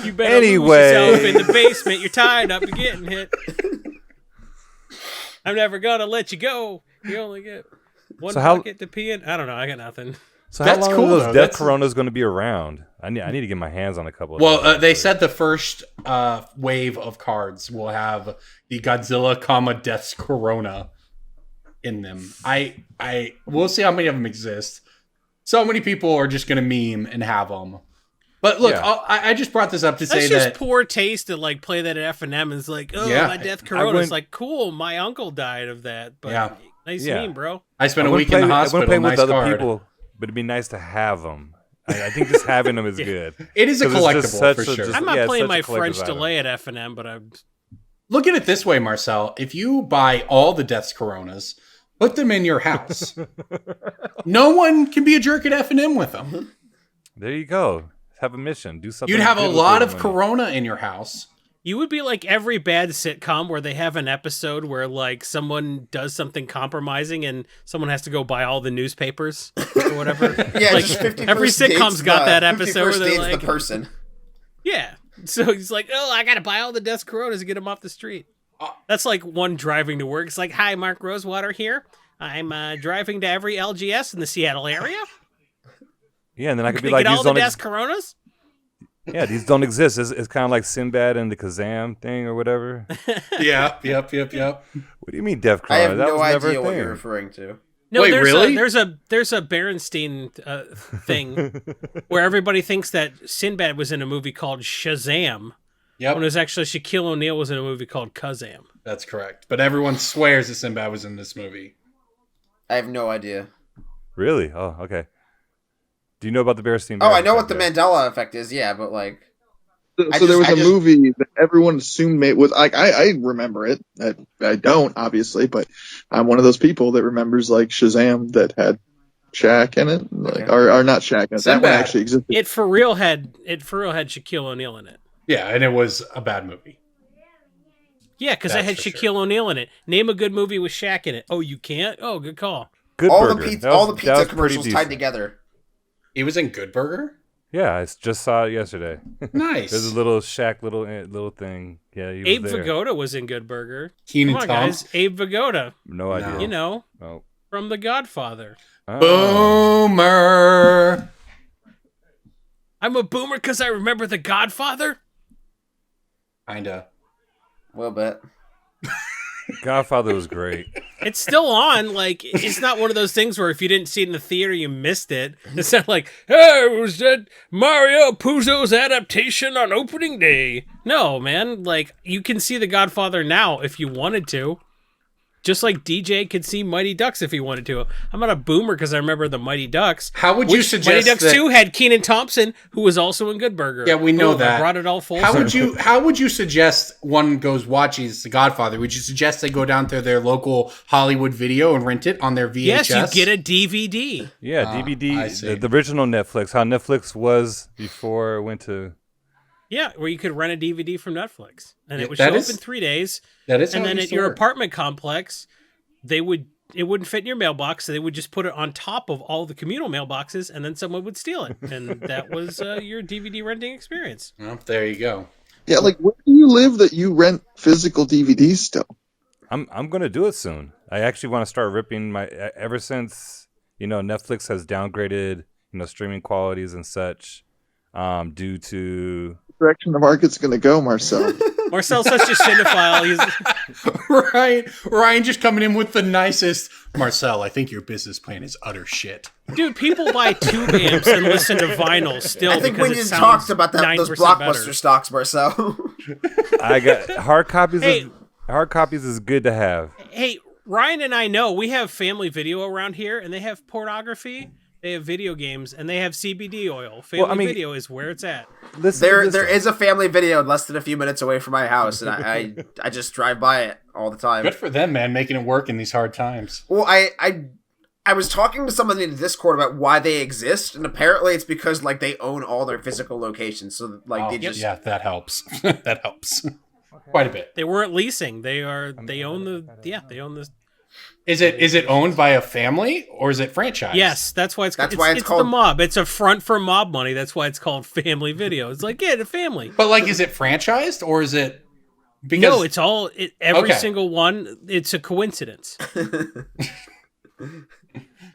You better lose yourself in the basement. You're tired of getting hit. I'm never gonna let you go. You only get one bucket to pee in. I don't know. I got nothing. So how long are those Death Coronas going to be around? I need to get my hands on a couple of them. Well, they said the first wave of cards will have the Godzilla, Death's Corona in them. We'll see how many of them exist. So many people are just going to meme and have them. But look, I just brought this up to say that... That's just poor taste to like play that at F&M. It's like, my Death Corona. It's like, cool, my uncle died of that. But nice meme, bro. I spent a week in the hospital. I play with other people, but it'd be nice to have them. I think just having them is good. It is a collectible, for sure. I'm not playing my French delay at F&M, but I'm... Look at it this way, Marcel. If you buy all the Death's Coronas, put them in your house, no one can be a jerk at F&M with them. There you go. Have a mission. Do something. You'd have a lot of Corona in your house. You would be like every bad sitcom where they have an episode where like someone does something compromising and someone has to go buy all the newspapers or whatever. Like every sitcom's got that episode where they're like the person. Yeah. So he's like, oh, I got to buy all the Death Coronas to get them off the street. That's like one driving to work. It's like, hi, Mark Rosewater here. I'm driving to every LGS in the Seattle area. Yeah, and then I could be like, all the Death Coronas? Yeah, these don't exist. It's kind of like Sinbad and the Kazam thing or whatever. Yep. What do you mean Death Corona? I have no idea what you're referring to. No, wait, really? There's a Berenstein thing where everybody thinks that Sinbad was in a movie called Shazam. Yep. When it was actually Shaquille O'Neal was in a movie called Kazam. That's correct. But everyone swears that Sinbad was in this movie. I have no idea. Really? Oh, okay. Do you know about the Berenstein? Oh, I know what the Mandela effect is. Yeah, but like, so there was a movie that everyone assumed made was like I remember it. I don't obviously, but I'm one of those people that remembers like Shazam that had Shaq in it, like or not Shaq in it. That one actually existed. It for real had Shaquille O'Neal in it. Yeah, and it was a bad movie. Yeah, because I had Shaquille O'Neal in it. Name a good movie with Shaq in it. Oh, you can't? Oh, good call. Good all Burger. The pizza commercials tied together. He was in Good Burger? Yeah, I just saw it yesterday. Nice. There's a little Shaq little thing. Yeah, he was Abe there. Vigoda was in Good Burger. Keenan Come on, Thompson? guys. Abe Vigoda. No idea. You know, from The Godfather. Oh. Boomer. I'm a boomer because I remember The Godfather? Kinda. A little bit. Godfather was great. It's still on. Like, it's not one of those things where if you didn't see it in the theater, you missed it. It's not like, hey, it was that Mario Puzo's adaptation on opening day. No, man. Like, you can see The Godfather now if you wanted to. Just like DJ could see Mighty Ducks if he wanted to. I'm not a boomer because I remember the Mighty Ducks. How would you suggest Mighty Ducks 2 had Keenan Thompson, who was also in Good Burger. Yeah, we know that. I brought it all full How circle. would you suggest one goes watches The Godfather? Would you suggest they go down to their local Hollywood Video and rent it on their VHS? Yes, you get a DVD. Yeah, DVD. The original Netflix. How Netflix was before it went to... Yeah, where you could rent a DVD from Netflix. And it would show up in 3 days. That is and how then it at used to your work. apartment complex, it wouldn't fit in your mailbox, so they would just put it on top of all the communal mailboxes, and then someone would steal it. And that was your DVD renting experience. Well, there you go. Yeah, like where do you live that you rent physical DVDs still? I'm gonna do it soon. I actually want to start ripping my ever since Netflix has downgraded streaming qualities and such due to Direction the market's going to go, Marcel. Marcel's such a cinephile. Ryan just coming in with the nicest. Marcel, I think your business plan is utter shit. Dude, people buy tube amps and listen to vinyl still. I think because we it just talked about those 9% Blockbuster better. stocks, Marcel. I got hard copies. Hey. Hard copies is good to have. Hey, Ryan and I know we have family video around here, and they have pornography. They have video games, and they have CBD oil. Family video is where it's at. There is a family video less than a few minutes away from my house, and I just drive by it all the time. Good for them, man, making it work in these hard times. Well, I was talking to somebody in the Discord about why they exist, and apparently it's because like they own all their physical locations, so like they just that helps. That helps quite a bit. They weren't leasing. They own this. Is it owned by a family or is it franchised? Yes, that's why it's called the mob. It's a front for mob money. That's why it's called Family Video. It's like, yeah, the family. But like, is it franchised or is it? Because no, it's all every single one. It's a coincidence.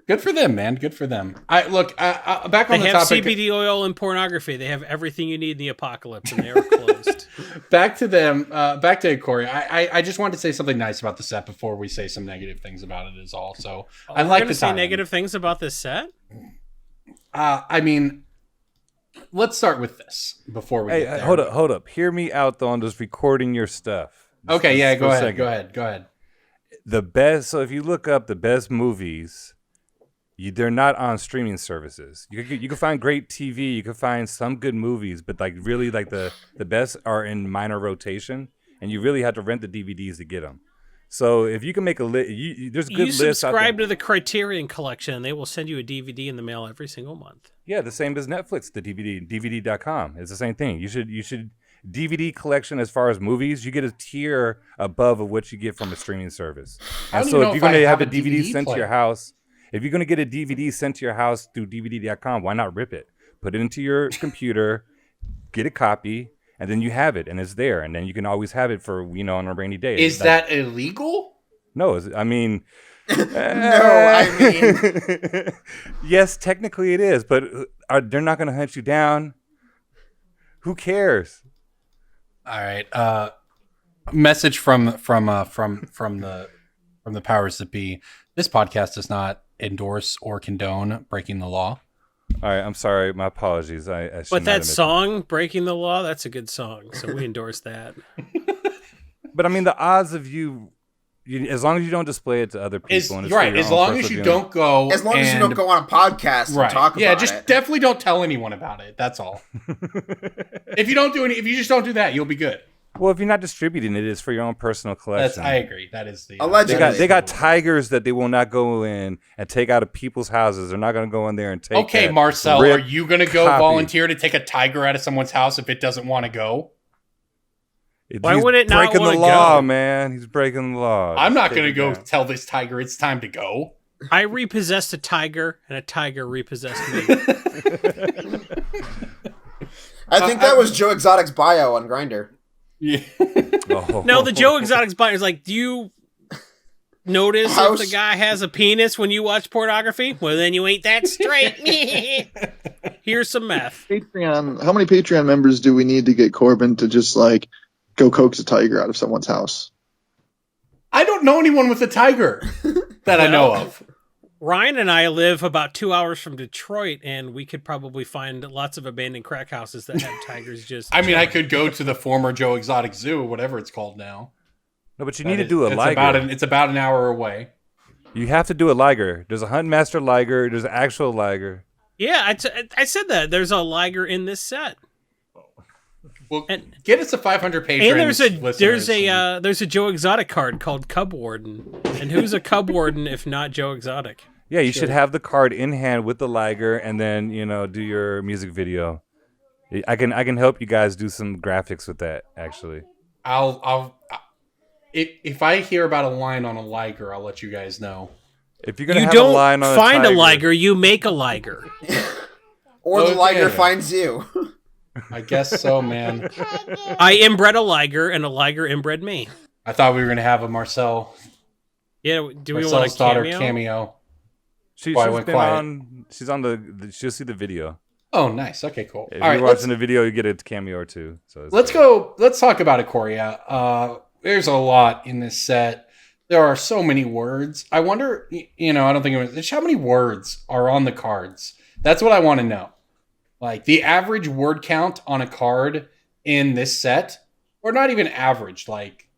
Good for them, man. Good for them. Back on the topic. They have CBD oil and pornography. They have everything you need in the apocalypse, and they are closed. Back to them. Back to Ikoria. I just wanted to say something nice about the set before we say some negative things about it. Is all. So I like to say negative things about this set. I mean, let's start with this before we. Hey, hold up. Hear me out though on just recording your stuff. Okay, yeah, go ahead. The best. So if you look up the best movies. They're not on streaming services. You can find great TV. You can find some good movies, but like really, like the best are in minor rotation, and you really have to rent the DVDs to get them. So if you can make a list, there's good lists. You subscribe to the Criterion Collection, and they will send you a DVD in the mail every single month. Yeah, the same as Netflix. The DVD.com. It's the same thing. You should DVD collection as far as movies. You get a tier above of what you get from a streaming service. And so if you're going to have a DVD sent to your house. If you're going to get a DVD sent to your house through DVD.com, why not rip it? Put it into your computer, get a copy, and then you have it, and it's there. And then you can always have it for, on a rainy day. Is that illegal? No, I mean... yes, technically it is, but they're not going to hunt you down. Who cares? All right. Message from the powers that be. This podcast does not endorse or condone breaking the law. All right, I'm sorry. My apologies. But that song, Breaking the Law, that's a good song. So we endorse that. But I mean, the odds of you as long as you don't display it to other people. As long as you don't go. As long as you don't go on a podcast and talk about it. Yeah, just definitely don't tell anyone about it. That's all. If you just don't do that, you'll be good. Well, if you're not distributing it, it's for your own personal collection. I agree. That is the... Allegedly. They got tigers that they will not go in and take out of people's houses. They're not going to go in there and take... Okay, Marcel, are you going to go volunteer to take a tiger out of someone's house if it doesn't want to go? Why would it not want to go? He's breaking the law, man. He's breaking the law. I'm not going to go tell this tiger it's time to go. I repossessed a tiger, and a tiger repossessed me. I think that was Joe Exotic's bio on Grindr. Yeah. No, the Joe Exotic's bio is like, do you notice if the guy has a penis when you watch pornography? Well, then you ain't that straight. Here's some meth. Patreon. How many Patreon members do we need to get Corbin to just like go coax a tiger out of someone's house? I don't know anyone with a tiger that I know of. Ryan and I live about 2 hours from Detroit, and we could probably find lots of abandoned crack houses that have tigers just... I mean, I could go to the former Joe Exotic Zoo, whatever it's called now. No, but you need to do a liger. It's about an hour away. You have to do a liger. There's a Hunt Master liger. There's an actual liger. Yeah, I said that. There's a liger in this set. Well, get us a 500 patrons. And there's a Joe Exotic card called Cub Warden. And who's a Cub Warden if not Joe Exotic? Yeah, you should have the card in hand with the liger, and then do your music video. I can help you guys do some graphics with that. Actually, if I hear about a line on a liger, I'll let you guys know. If you're gonna have a line on find a liger, you make a liger, or the liger finds you. I guess so, man. I inbred a liger, and a liger inbred me. I thought we were going to have a Marcel. Yeah, do we want a cameo? She's on she'll see the video. Oh, nice. Okay, cool. If you're watching the video, you get a cameo or two. So let's talk about Ikoria. There's a lot in this set. There are so many words. I wonder, I don't think it was... How many words are on the cards? That's what I want to know. Like the average word count on a card in this set, or not even average, like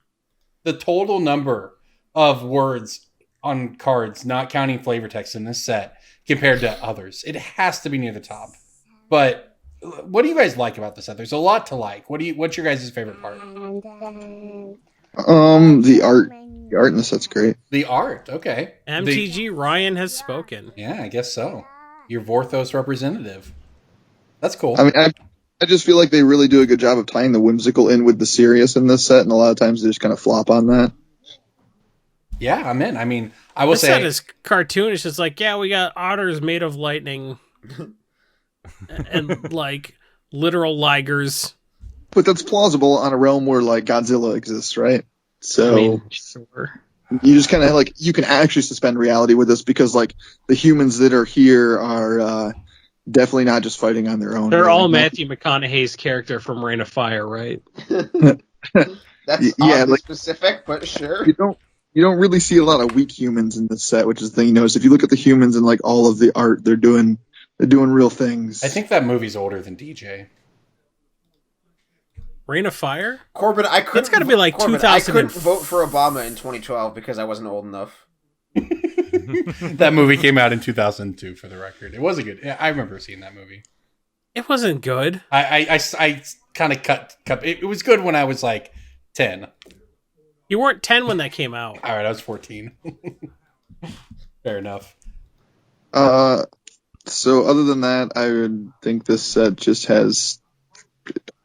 the total number of words on cards, not counting flavor text in this set compared to others. It has to be near the top. But what do you guys like about the set? There's a lot to like. What's your guys' favorite part? The art. The art in the set's great. The art, okay. MTG Ryan has spoken. Yeah, I guess so. Your Vorthos representative. That's cool. I mean, I just feel like they really do a good job of tying the whimsical in with the serious in this set, and a lot of times they just kind of flop on that. Yeah, I'm in. I mean, I will This say set is cartoonish. It's like, yeah, we got otters made of lightning and like literal ligers. But that's plausible on a realm where like Godzilla exists, right? So I mean, sure. you just kind of like you can actually suspend reality with this because like the humans that are here are definitely not just fighting on their own. They're all Matthew McConaughey's character from Reign of Fire, right? That's Yeah, like- specific, but sure. You don't really see a lot of weak humans in this set, which is the thing you notice. If you look at the humans and like all of the art, they're doing real things. I think that movie's older than DJ. Reign of Fire? Corbin, I couldn't. It's gotta be like Corbin, 2000 I couldn't vote for Obama in 2012 because I wasn't old enough. That movie came out in 2002, for the record. It was a good. I remember seeing that movie. It wasn't good. I kind of cut. It was good when I was like 10. You weren't 10 when that came out. All right, I was 14. Fair enough. So other than that, I would think this set just has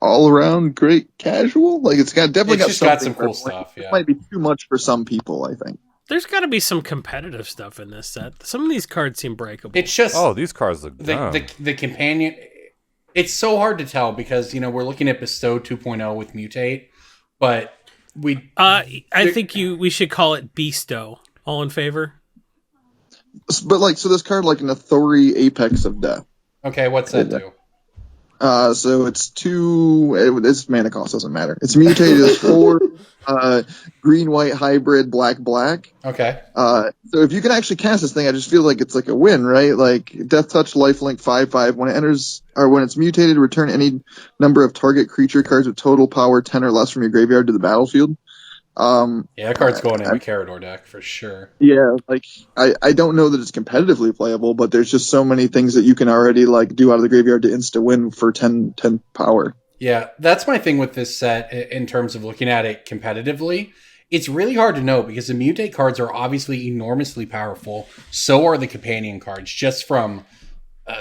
all around great casual. Like it's definitely got some for cool everyone. stuff. Yeah. It might be too much for some people, I think. There's got to be some competitive stuff in this set. Some of these cards seem breakable. It's just these cards look dumb. the companion. It's so hard to tell because we're looking at Bestow 2.0 with Mutate, but I think we should call it Beasto. All in favor? But like, so this card like an Ikoria Apex of Death. Okay, what's that do? So it's its mana cost doesn't matter. It's mutated as 4 green-white hybrid black. Okay. So if you can actually cast this thing, I just feel like it's like a win, right? Like Death Touch, Lifelink, 5/5. When it enters or when it's mutated, return any number of target creature cards with total power 10 or less from your graveyard to the battlefield. Yeah, that card's going in the Carador deck for sure. Yeah, like I don't know that it's competitively playable, but there's just so many things that you can already like do out of the graveyard to insta win for 10 power. Yeah, that's my thing with this set in terms of looking at it competitively. It's really hard to know because the mutate cards are obviously enormously powerful. So are the companion cards, just from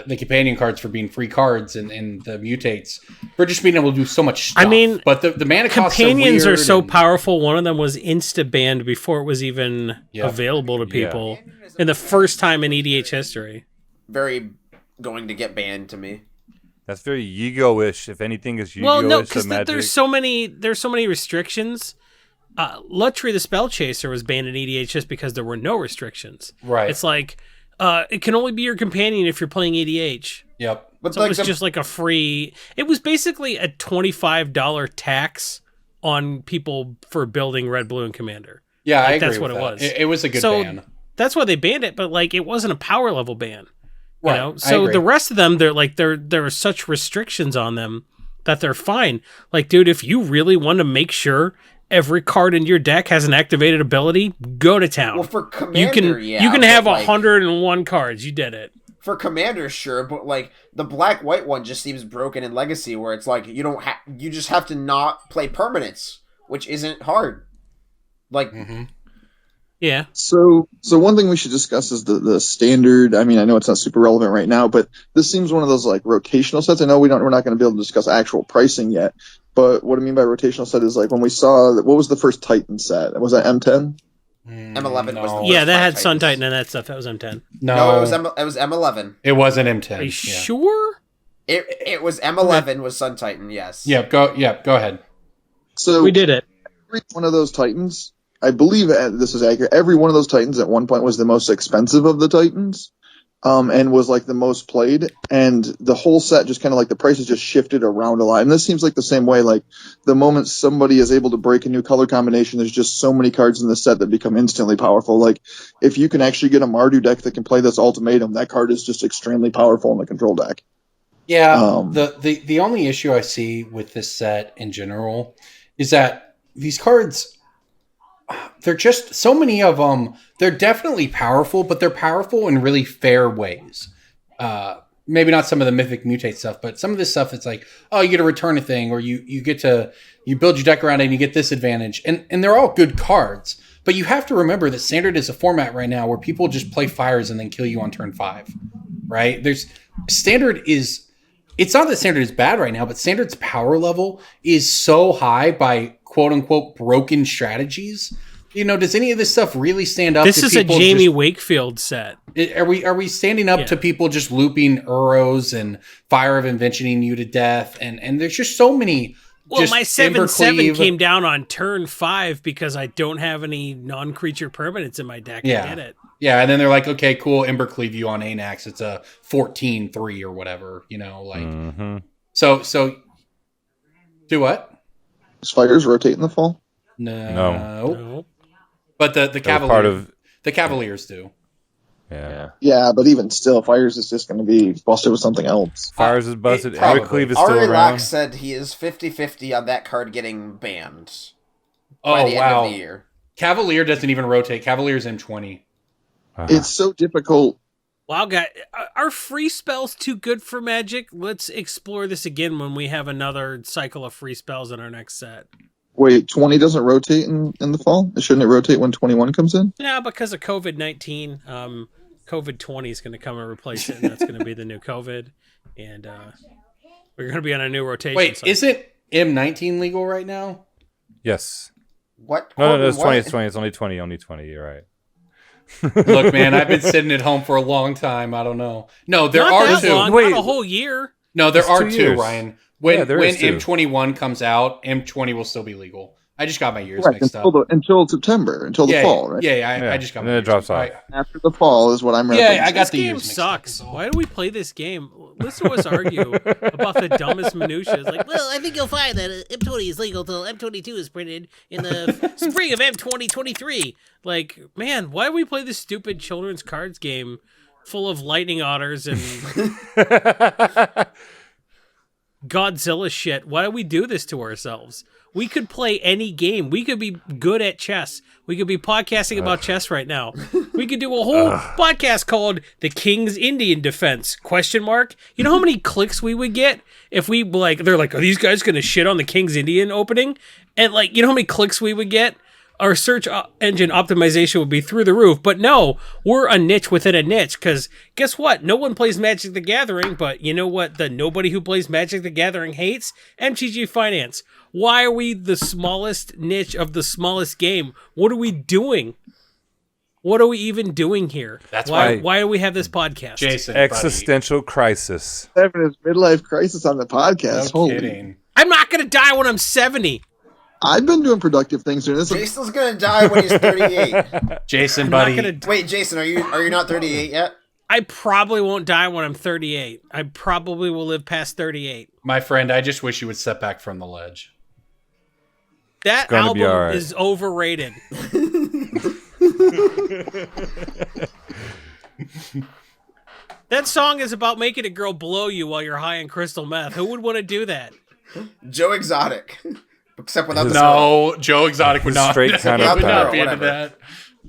the companion cards for being free cards and the mutates for just being able to do so much stuff. I mean, but the mana costs companions are so and powerful. One of them was insta banned before it was even available to people in the first time in EDH history. Very going to get banned to me. That's very Yu-Gi-Oh-ish. If anything is Yu-Gi-Oh-ish, Well, no, because Magic. there's so many restrictions. Lutri the Spell Chaser was banned in EDH just because there were no restrictions. Right. It's like it can only be your companion if you're playing EDH. Yep. But So it was just like a free. It was basically a $25 tax on people for building Red, Blue, and Commander. Yeah, I agree. That's what with it that. was. It was a good ban. That's why they banned it, but like it wasn't a power level ban. You Right, know? I So agree. the rest of them, there are such restrictions on them that they're fine. Like, dude, if you really want to make sure every card in your deck has an activated ability, go to town. Well, for Commander, you can but, have like, 101 cards. You did it. For Commander, sure, but like the black-white one just seems broken in Legacy, where it's like you just have to not play permanents, which isn't hard. Like, Yeah. So one thing we should discuss is the standard. I mean, I know it's not super relevant right now, but this seems one of those like rotational sets. I know we're not going to be able to discuss actual pricing yet, but what I mean by rotational set is like when we saw what was the first Titan set? Was that M10? M11 was the Yeah, first that had Titans. Sun Titan and that stuff. That was M10. No, it was M11. It wasn't M10. Are you sure? It was M11 was Sun Titan. Yes. Yep. Go ahead. So We did it. every one of those Titans, I believe this is accurate. Every one of those Titans at one point was the most expensive of the Titans, and was like the most played. And the whole set just kind of like the prices just shifted around a lot. And this seems like the same way. Like the moment somebody is able to break a new color combination, there's just so many cards in the set that become instantly powerful. Like if you can actually get a Mardu deck that can play this Ultimatum, that card is just extremely powerful in the control deck. Yeah. The only issue I see with this set in general is that these cards, they're just so many of them. They're definitely powerful, but they're powerful in really fair ways. Maybe not some of the Mythic Mutate stuff, but some of this stuff it's like, oh, you get to return a thing, or you get to you build your deck around it and you get this advantage, and they're all good cards. But you have to remember that Standard is a format right now where people just play fires and then kill you on turn 5, right? Standard is, it's not that Standard is bad right now, but Standard's power level is so high by quote unquote broken strategies. Does any of this stuff really stand up? This is a Jamie Wakefield set. Are we standing up to people just looping Uros and Fire of Inventioning you to death? And there's just so many. Well, my 7/7 came down on turn 5 because I don't have any non-creature permanents in my deck. Yeah. I get it. Yeah, and then they're like, okay, cool, Embercleave you on Anax. It's a 14/3 or whatever, So do what? Does fires rotate in the fall? No. But the Cavaliers do. Yeah, but even still, fires is just going to be busted with something else. Fires is busted. Embercleave is still Ari around. Lax said he is 50-50 on that card getting banned. By the end of the year. Cavalier doesn't even rotate. Cavalier's M20. It's so difficult. Wow, guys, are free spells too good for Magic? Let's explore this again when we have another cycle of free spells in our next set. Wait, 20 doesn't rotate in the fall? Shouldn't it rotate when 21 comes in? Yeah, because of COVID-19, COVID 20 is going to come and replace it, and that's going to be the new COVID. And we're going to be on a new rotation. Wait, cycle. isn't M19 legal right now? Yes. What? No, it's 20. It's 20. It's only 20. Only 20. You're right. Look, man, I've been sitting at home for a long time. I don't know. No, there not are that 2. Long, Wait. not a whole year. No, there are 2, years. Ryan. When is 2. M21 comes out, M20 will still be legal. I just got my years Right, mixed up. until September, until the fall, right? I just got my then it years drops mixed up. off. After the fall is what I'm referencing. I got This the game years mixed sucks. up. Why do we play this game? Listen to us argue about the dumbest minutiae. It's like, well, I think you'll find that M20 is legal till M22 is printed in the spring of M2023. Like, man, why do we play this stupid children's cards game full of lightning otters and Godzilla shit? Why do we do this to ourselves? We could play any game. We could be good at chess. We could be podcasting about chess right now. We could do a whole podcast called The King's Indian Defense, ? You know how many clicks we would get if we they're like, are these guys going to shit on the King's Indian opening? And you know how many clicks we would get? Our search engine optimization would be through the roof. But no, we're a niche within a niche, because guess what? No one plays Magic the Gathering, but you know what nobody who plays Magic the Gathering hates? MTG Finance. Why are we the smallest niche of the smallest game? What are we doing? What are we even doing here? That's why do we have this podcast? Jason, Existential crisis. Having his midlife crisis on the podcast. No Holy. kidding. I'm not going to die when I'm 70. I've been doing productive things during this. Jason's gonna die when he's 38. Jason, I'm buddy. not gonna Wait, Jason, are you not 38 yet? I probably won't die when I'm 38. I probably will live past 38. My friend, I just wish you would step back from the ledge. That gonna be album all right. is overrated. That song is about making a girl blow you while you're high on crystal meth. Who would want to do that? Joe Exotic. Except without the No, Joe Exotic would not. Straight kind of would not be into whatever.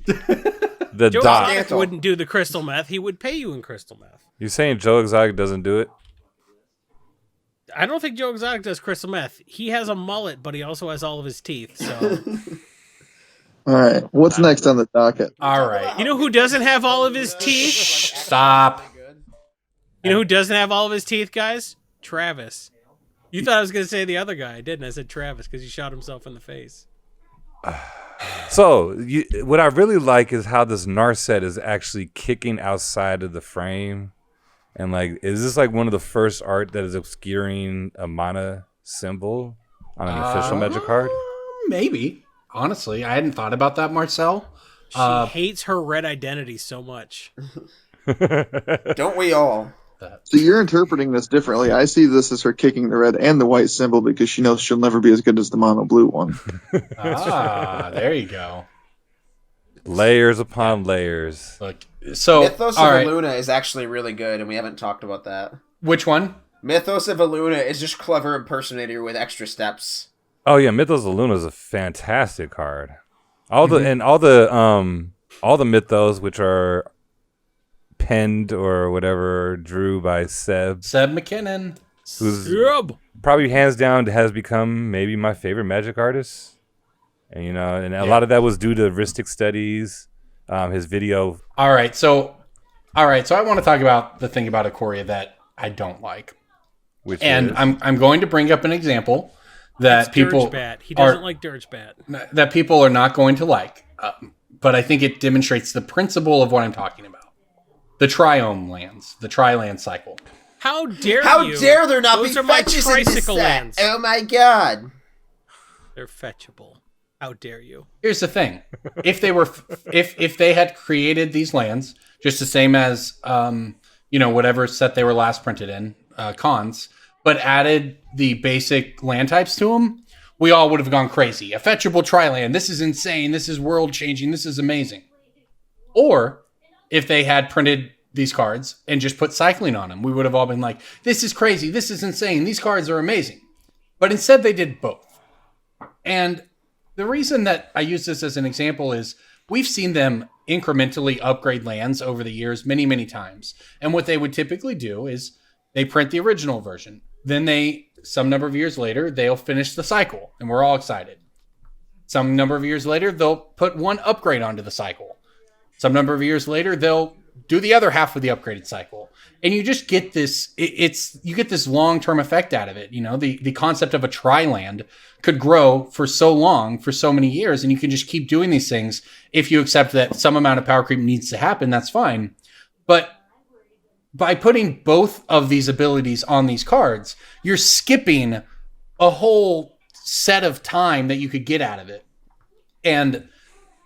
that. The Joe dot. Exotic wouldn't do the crystal meth. He would pay you in crystal meth. You saying Joe Exotic doesn't do it? I don't think Joe Exotic does crystal meth. He has a mullet, but he also has all of his teeth. So, All right. What's next on the docket? All right. you know who doesn't have all of his teeth? Stop. You know who doesn't have all of his teeth, guys? Travis. You thought I was going to say the other guy. I didn't. I said Travis because he shot himself in the face. So, what I really like is how this Narset is actually kicking outside of the frame. And, is this, one of the first art that is obscuring a mana symbol on an official Magic card? Maybe. Honestly, I hadn't thought about that, Marcel. She hates her red identity so much. Don't we all? So you're interpreting this differently. I see this as her kicking the red and the white symbol because she knows she'll never be as good as the mono blue one. There you go. Layers upon layers. Look, so Mythos of all right. Illuna is actually really good, and we haven't talked about that. Which one? Mythos of Illuna is just clever impersonator with extra steps. Oh yeah, Mythos of Luna is a fantastic card. All the Mythos, which are penned or whatever, drew by Seb McKinnon, who's probably hands down has become maybe my favorite Magic artist. And a lot of that was due to heuristic studies. His video. All right, so I want to talk about the thing about Ikoria that I don't like. I'm going to bring up an example that people he doesn't like Dirge Bat. That people are not going to like, but I think it demonstrates the principle of what I'm talking about. The triome lands, the tri-land cycle. How dare there not Those be are my fetches in this tricycle set? lands. Oh my god. They're fetchable. How dare you? Here's the thing: if they had created these lands just the same as whatever set they were last printed in, cons, but added the basic land types to them, we all would have gone crazy. A fetchable tri-land. This is insane. This is world changing. This is amazing. Or if they had printed these cards and just put cycling on them, we would have all been like, this is crazy. This is insane. These cards are amazing. But instead they did both. And the reason that I use this as an example is we've seen them incrementally upgrade lands over the years many, many times. And what they would typically do is they print the original version. Then some number of years later, they'll finish the cycle and we're all excited. Some number of years later, they'll put one upgrade onto the cycle. Some number of years later, they'll do the other half of the upgraded cycle. And you just get this, you get this long-term effect out of it. The concept of a tri-land could grow for so long, for so many years, and you can just keep doing these things. If you accept that some amount of power creep needs to happen, that's fine. But by putting both of these abilities on these cards, you're skipping a whole set of time that you could get out of it. And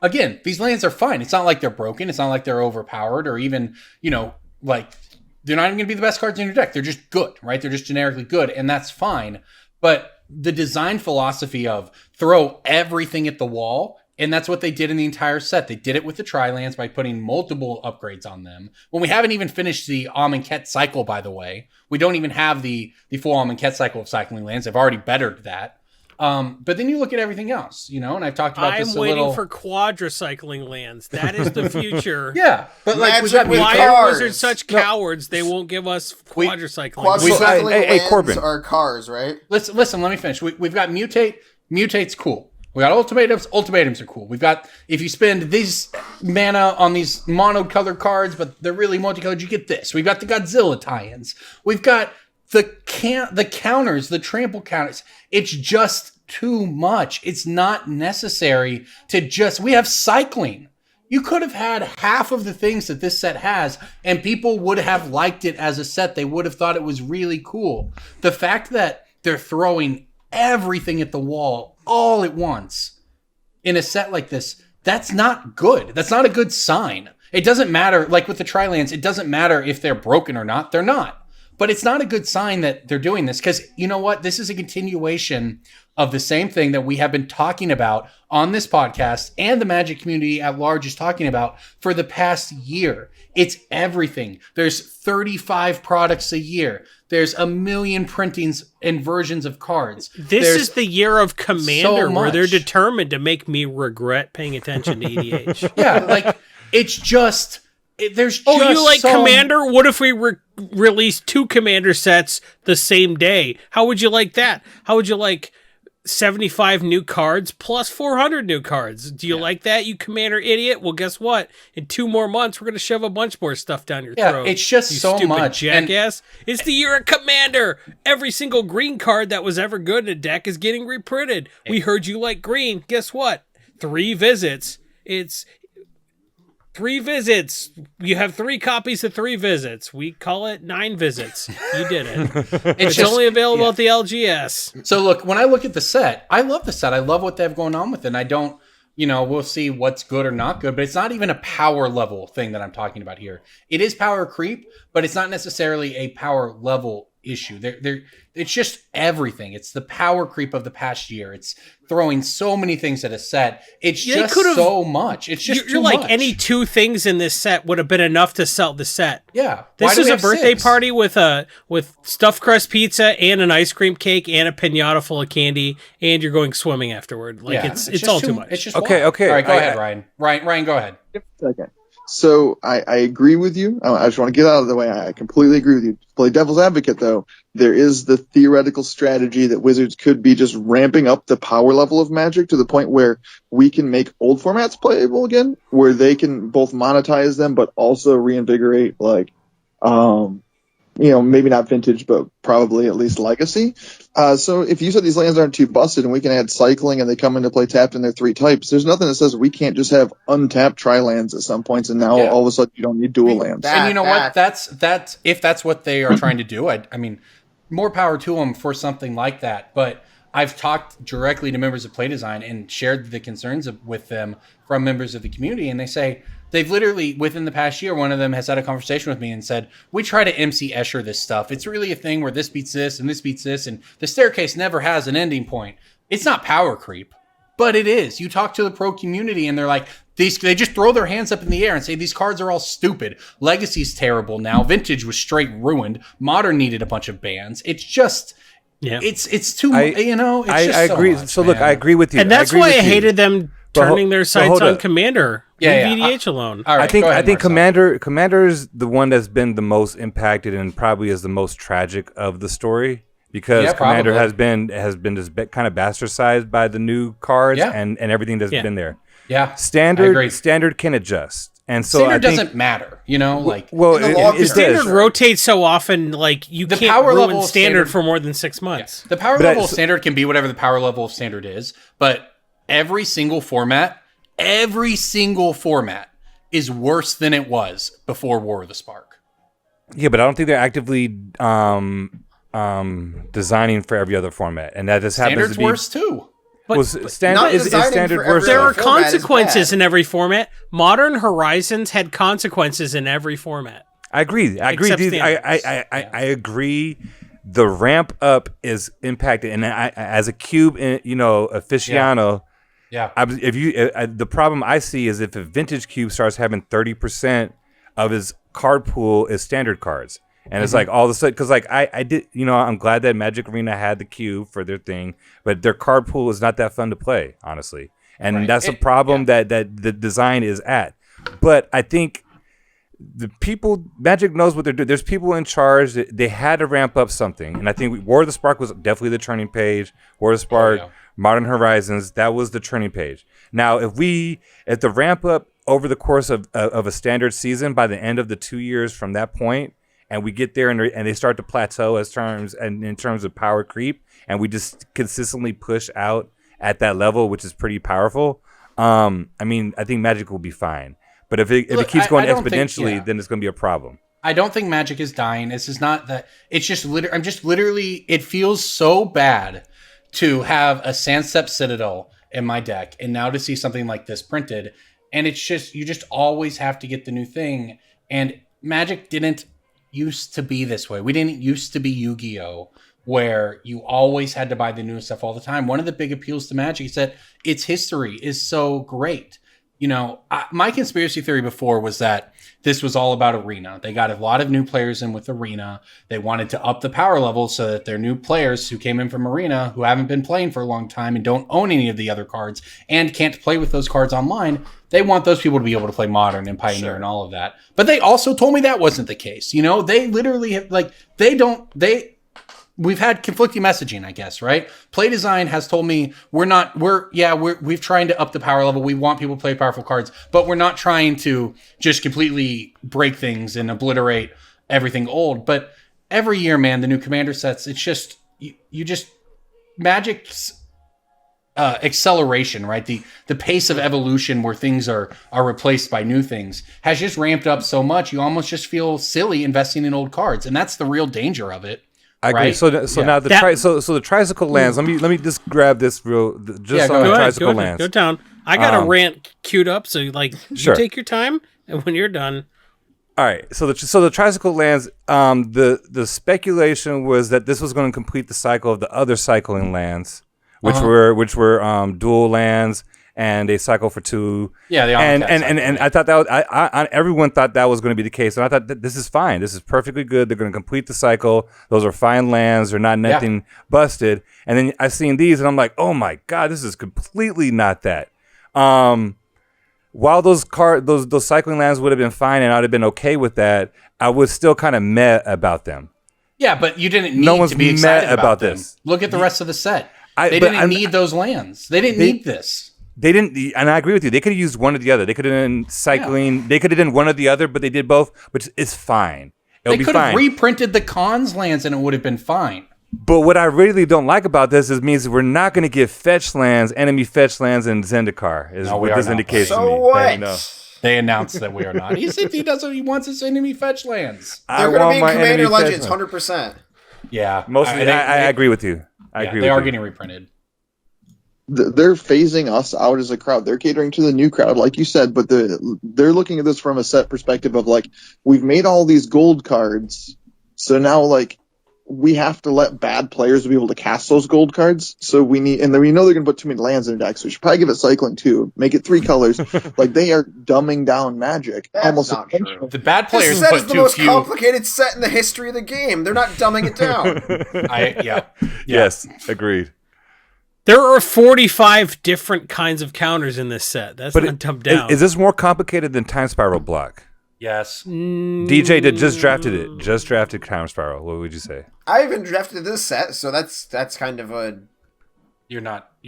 again, these lands are fine. It's not like they're broken. It's not like they're overpowered or even, they're not even going to be the best cards in your deck. They're just good, right? They're just generically good, and that's fine. But the design philosophy of throw everything at the wall, and that's what they did in the entire set. They did it with the tri-lands by putting multiple upgrades on them. When we haven't even finished the Amonkhet cycle, by the way. We don't even have the full Amonkhet cycle of cycling lands. They've already bettered that. But then you look at everything else, and I've talked about this a little. I'm waiting for quadricycling lands. That is the future. Yeah, but why are wizards such cowards? They won't give us quadricycling. Hey, Corbin. Are cars, right? Listen. Let me finish. We've got mutate. Mutate's cool. We got ultimatums. Ultimatums are cool. We've got, if you spend these mana on these monocolored cards, but they're really multicolored, you get this. We've got the Godzilla tie-ins. We've got the counters, the trample counters. It's just too much. It's not necessary to we have cycling. You could have had half of the things that this set has, and people would have liked it as a set. They would have thought it was really cool. The fact that they're throwing everything at the wall all at once in a set like this, that's not good. That's not a good sign. It doesn't matter, like with the tri-lands, it doesn't matter if they're broken or not. They're not. But it's not a good sign that they're doing this, because you know what? This is a continuation of the same thing that we have been talking about on this podcast and the Magic community at large is talking about for the past year. It's everything. There's 35 products a year. There's a million printings and versions of cards. This is the year of Commander, where they're determined to make me regret paying attention to EDH. Yeah, it's just... There's you like Commander? What if we release 2 Commander sets the same day? How would you like that? How would you like 75 new cards plus 400 new cards? Do you like that, you Commander idiot? Well, guess what? In 2 more months, we're going to shove a bunch more stuff down your throat. It's just you so stupid much. Jackass. It's the year of Commander. Every single green card that was ever good in a deck is getting reprinted. We heard you like green. Guess what? 3 visits. It's 3 visits. You have 3 copies of 3 visits. We call it 9 visits. You did it. It's only available at the LGS. So look, when I look at the set, I love the set. I love what they have going on with it. And I don't, we'll see what's good or not good, but it's not even a power level thing that I'm talking about here. It is power creep, but it's not necessarily a power level issue. It's just everything. It's the power creep of the past year. It's throwing so many things at a set. It's just so much. It's just you're too like much. Any 2 things in this set would have been enough to sell the set. Yeah. This is a birthday party with stuffed crust pizza and an ice cream cake and a piñata full of candy, and you're going swimming afterward. It's all too much. It's just okay. All right, go ahead, Ryan. Ryan, go ahead. Okay. So I agree with you. I just want to get out of the way. I completely agree with you. To play devil's advocate, though, there is the theoretical strategy that Wizards could be just ramping up the power level of Magic to the point where we can make old formats playable again, where they can both monetize them but also reinvigorate, like, maybe not vintage, but probably at least legacy. So if you said these lands aren't too busted and we can add cycling and they come into play tapped in their 3 types, there's nothing that says we can't just have untapped tri-lands at some points, and now all of a sudden you don't need dual lands. And you know what? That's if that's what they are trying to do. I mean, more power to them for something like that. But I've talked directly to members of Play Design and shared the concerns with them from members of the community, and they say they've literally, within the past year, one of them has had a conversation with me and said, we try to MC Escher this stuff. It's really a thing where this beats this, and the staircase never has an ending point. It's not power creep, but it is. You talk to the pro community, and they're like, they just throw their hands up in the air and say, these cards are all stupid. Legacy's terrible now. Vintage was straight ruined. Modern needed a bunch of bans. It's just... Yeah, it's too much, It's I just agree. So much, so look, I agree with you, and that's why I hated them turning their sights on Commander. VDH alone. All right, I think Commander is the one that's been the most impacted and probably is the most tragic of the story, because Commander has been just kind of bastardized by the new cards and everything that's been there. Yeah, Standard can adjust. And so standard doesn't matter, like the standard rotates so often, like you can't power ruin level standard for more than 6 months. Yeah. The power level of standard can be whatever the power level of standard is, but every single format is worse than it was before War of the Spark. Yeah, but I don't think they're actively designing for every other format, and that just happens to be worse too. But standard worse? There are consequences in every format. Modern Horizons had consequences in every format. I agree. I agree. The ramp up is impacted, and as a cube, aficionado, the problem I see is if a vintage cube starts having 30% of his card pool is standard cards. And it's like all of a sudden, because I did, I'm glad that Magic Arena had the cube for their thing, but their card pool is not that fun to play, honestly. And that's a problem that the design is at. But I think the people, Magic knows what they're doing. There's people in charge. They had to ramp up something. And I think War of the Spark was definitely the turning page. War of the Spark, Modern Horizons, that was the turning page. Now, if the ramp up over the course of a standard season, by the end of the 2 years from that point, and we get there and they start to plateau in terms of power creep, and we just consistently push out at that level, which is pretty powerful. I think Magic will be fine. But if it keeps going exponentially, then it's going to be a problem. I don't think Magic is dying. This is not that. It's just literally. It feels so bad to have a Sandstep Citadel in my deck, and now to see something like this printed, and it's just you just always have to get the new thing. And Magic didn't used to be this way. We didn't used to be Yu-Gi-Oh, where you always had to buy the newest stuff all the time. One of the big appeals to Magic is that its history is so great. My conspiracy theory before was that this was all about Arena. They got a lot of new players in with Arena. They wanted to up the power level so that their new players who came in from Arena, who haven't been playing for a long time and don't own any of the other cards and can't play with those cards online, they want those people to be able to play Modern and Pioneer and all of that. But they also told me that wasn't the case. They literally have, we've had conflicting messaging, I guess, right? Play Design has told me we've trying to up the power level. We want people to play powerful cards, but we're not trying to just completely break things and obliterate everything old. But every year, man, the new Commander sets, it's just, Magic's acceleration, right? The pace of evolution where things are replaced by new things has just ramped up so much. You almost just feel silly investing in old cards. And that's the real danger of it. I agree. So now the the Tricycle Lands. Let me just grab this on the Tricycle Lands. Go down. I got a rant queued up, so you take your time, and when you're done. All right. So the Tricycle Lands. The speculation was that this was going to complete the cycle of the other cycling lands, which were dual lands. And they cycle for 2. Yeah, they are. And I thought that was, everyone thought that was going to be the case. And I thought this is fine. This is perfectly good. They're going to complete the cycle. Those are fine lands. They're not nothing busted. And then I seen these, and I'm like, oh my god, this is completely not that. while those cycling lands would have been fine and I'd have been okay with that, I was still kind of meh about them. Yeah, but you didn't need to be excited about them. this. Look at the rest of the set. They didn't need those lands. They didn't need this. They didn't, and I agree with you. They could have used one or the other. They could have done cycling. Yeah. They could have done one or the other, but they did both. But it's fine. It'll be fine. They could have reprinted the cons lands, and it would have been fine. But what I really don't like about this is means we're not going to give fetch lands, enemy fetch lands, and Zendikar. Is what this indicates to me. So what? They announced that we are not. He said he wants his enemy fetch lands. They're going to be in Commander Legends, 100%. Yeah, mostly. I agree with you. I agree. They are getting reprinted. They're phasing us out as a crowd. They're catering to the new crowd, like you said, but they're looking at this from a set perspective of like, we've made all these gold cards, so now like we have to let bad players be able to cast those gold cards. So we need, and then we know they're going to put too many lands in their deck, so we should probably give it cycling too. Make it 3 colors. Like they are dumbing down Magic. That's almost not true. The bad players this set put is the too most few. complicated set in the history of the game. They're not dumbing it down. Yes, agreed. There are 45 different kinds of counters in this set. That's not dumbed down. Is this more complicated than Time Spiral Block? Yes. DJ just drafted it. Just drafted Time Spiral. What would you say? I haven't drafted this set, so that's kind of a... You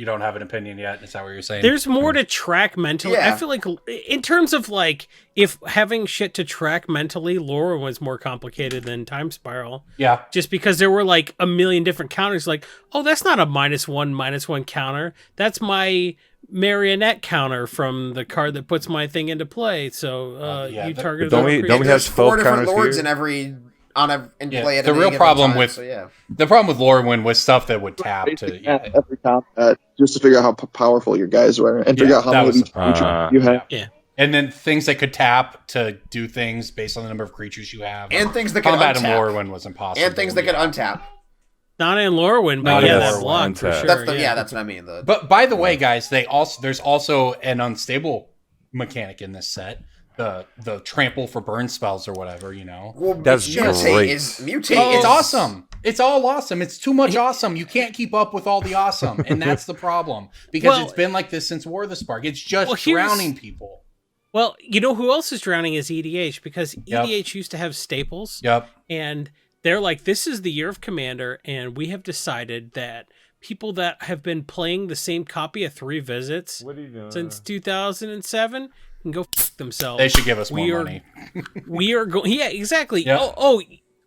don't have an opinion yet? Is that what you're saying? There's more to track mentally. Yeah. I feel like in terms of like, if having shit to track mentally, Laura was more complicated than Time Spiral. Yeah. Just because there were like a million different counters. Like, oh, that's not a -1/-1 counter. That's my marionette counter from the card that puts my thing into play. So you target. Don't we have 4 different lords here? in every... play at the real problem with time, the problem with Lorwyn was stuff that would tap to every combat just to figure out how powerful your guys were and figure out how many of each creature you have. Yeah. And then things that could tap to do things based on the number of creatures you have. And things that could combat untap. in Lorwyn was impossible. And things that could untap. Not in Lorwyn, but that block for sure. That's what I mean. But by the way, guys, there's also an unstable mechanic in this set. The trample for burn spells or whatever, you know. Well, that's great. It's awesome. It's all awesome. It's too much awesome. You can't keep up with all the awesome, and that's the problem because it's been like this since War of the Spark. It's just drowning people. Well, you know who else is drowning is EDH because EDH used to have staples. Yep. And they're like, this is the year of Commander, and we have decided that people that have been playing the same copy of 3 Visits since 2007 can go f themselves. They should give us more money. We are going. Yeah, exactly. Yep.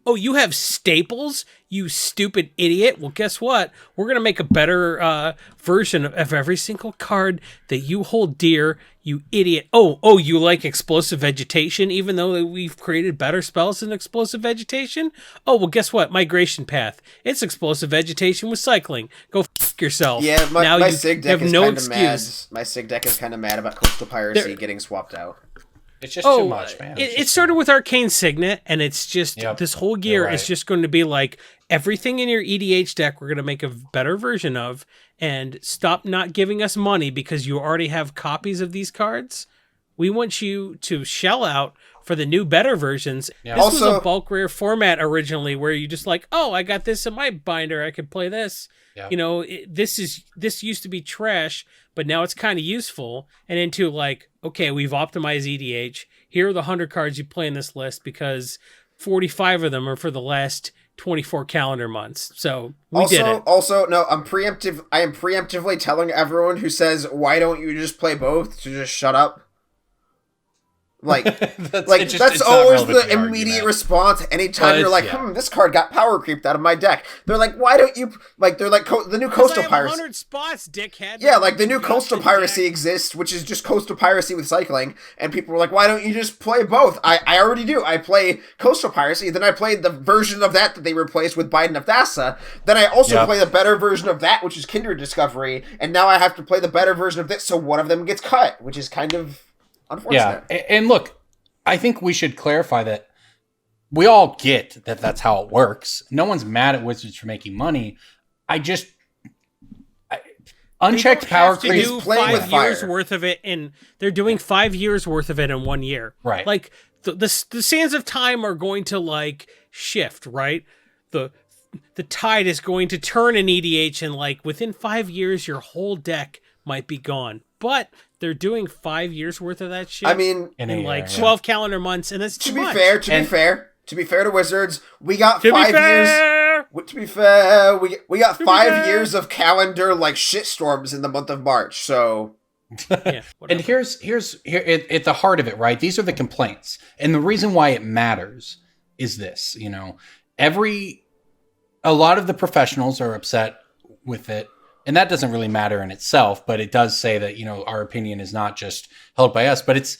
Oh, you have staples, you stupid idiot. Well, guess what? We're going to make a better version of every single card that you hold dear, you idiot. Oh, you like explosive vegetation, even though we've created better spells than explosive vegetation? Oh, well, guess what? Migration Path. It's explosive vegetation with cycling. Go f yourself. Yeah, my Sig deck is kind of mad. My Sig deck is kind of mad about Coastal Piracy getting swapped out. It's just too much, man. It started with Arcane Signet, and it's just this whole year is just going to be like everything in your EDH deck we're going to make a better version of, and stop not giving us money because you already have copies of these cards. We want you to shell out for the new better versions. Yeah. This was a bulk rare format originally where you just like, oh, I got this in my binder, I could play this. Yeah. You know, this used to be trash, but now it's kind of useful. And into like, okay, we've optimized EDH. Here are the 100 cards you play in this list because 45 of them are for the last 24 calendar months. So we did it. Also, no, I am preemptively telling everyone who says, why don't you just play both to just shut up? Like, that's always the immediate response. Anytime you're like, this card got power creeped out of my deck. They're like, why don't you, like, they're like, the new Coastal Piracy. 100 spots, dickhead. Yeah, like, the new Coastal Piracy exists, which is just Coastal Piracy with cycling. And people were like, why don't you just play both? I already do. I play Coastal Piracy, then I played the version of that they replaced with Biden of Thassa. Then I also play the better version of that, which is Kindred Discovery. And now I have to play the better version of this, so one of them gets cut, which is kind of unfortunate. Yeah, and look, I think we should clarify that we all get that that's how it works. No one's mad at Wizards for making money. Unchecked power creep is playing with 5 years worth of it, and they're doing 5 years worth of it in 1 year. Right. Like the sands of time are going to like shift, right? The tide is going to turn in EDH, and like within 5 years, your whole deck might be gone. But they're doing 5 years worth of that shit. I mean, in like 12 calendar months, and that's too much. To be fair to Wizards, we got 5 years. To be fair, we got 5 years of calendar like shitstorms in the month of March. So, and here's at the heart of it, right? These are the complaints, and the reason why it matters is this. You know, a lot of the professionals are upset with it. And that doesn't really matter in itself, but it does say that, you know, our opinion is not just held by us, but it's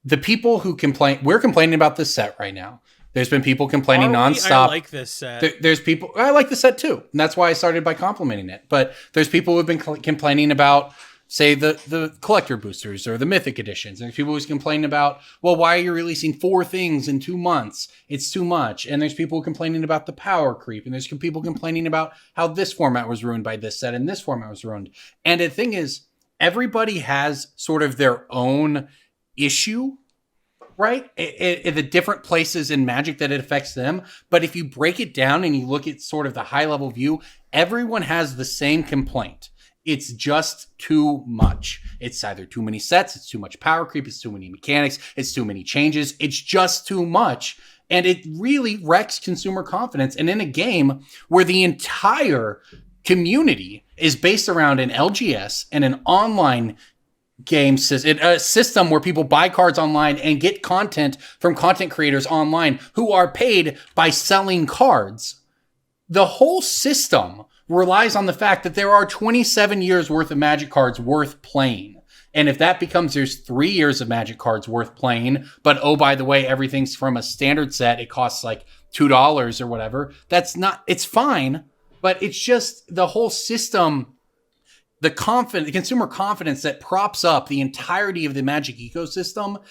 the people who complain. We're complaining about this set right now. There's been people complaining nonstop. I like this set. There's people. I like the set too, and that's why I started by complimenting it. But there's people who've been complaining about, say, the collector boosters or the mythic editions. And there's people who's complaining about, well, why are you releasing 4 things in 2 months? It's too much. And there's people complaining about the power creep. And there's people complaining about how this format was ruined by this set and this format was ruined. And the thing is, everybody has sort of their own issue, right? In the different places in Magic that it affects them. But if you break it down and you look at sort of the high level view, everyone has the same complaint. It's just too much. It's either too many sets, it's too much power creep, it's too many mechanics, it's too many changes. It's just too much. And it really wrecks consumer confidence. And in a game where the entire community is based around an LGS and an online game system, a system where people buy cards online and get content from content creators online who are paid by selling cards, the whole system relies on the fact that there are 27 years worth of Magic cards worth playing. And if that becomes there's 3 years of Magic cards worth playing, but oh, by the way, everything's from a standard set, it costs like $2 or whatever, it's fine, but it's just the whole system, the consumer confidence that props up the entirety of the Magic ecosystem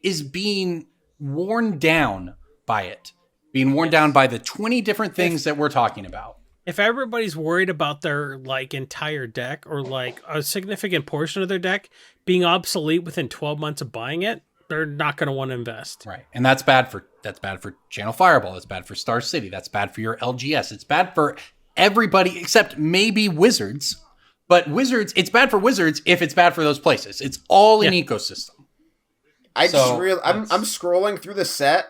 is being worn down by it. Being worn down by the 20 different things that we're talking about. If everybody's worried about their like entire deck or like a significant portion of their deck being obsolete within 12 months of buying it, they're not going to want to invest. Right. And that's bad for Channel Fireball. That's bad for Star City. That's bad for your LGS. It's bad for everybody except maybe Wizards. But Wizards, it's bad for Wizards if it's bad for those places. It's all an ecosystem. I'm scrolling through the set.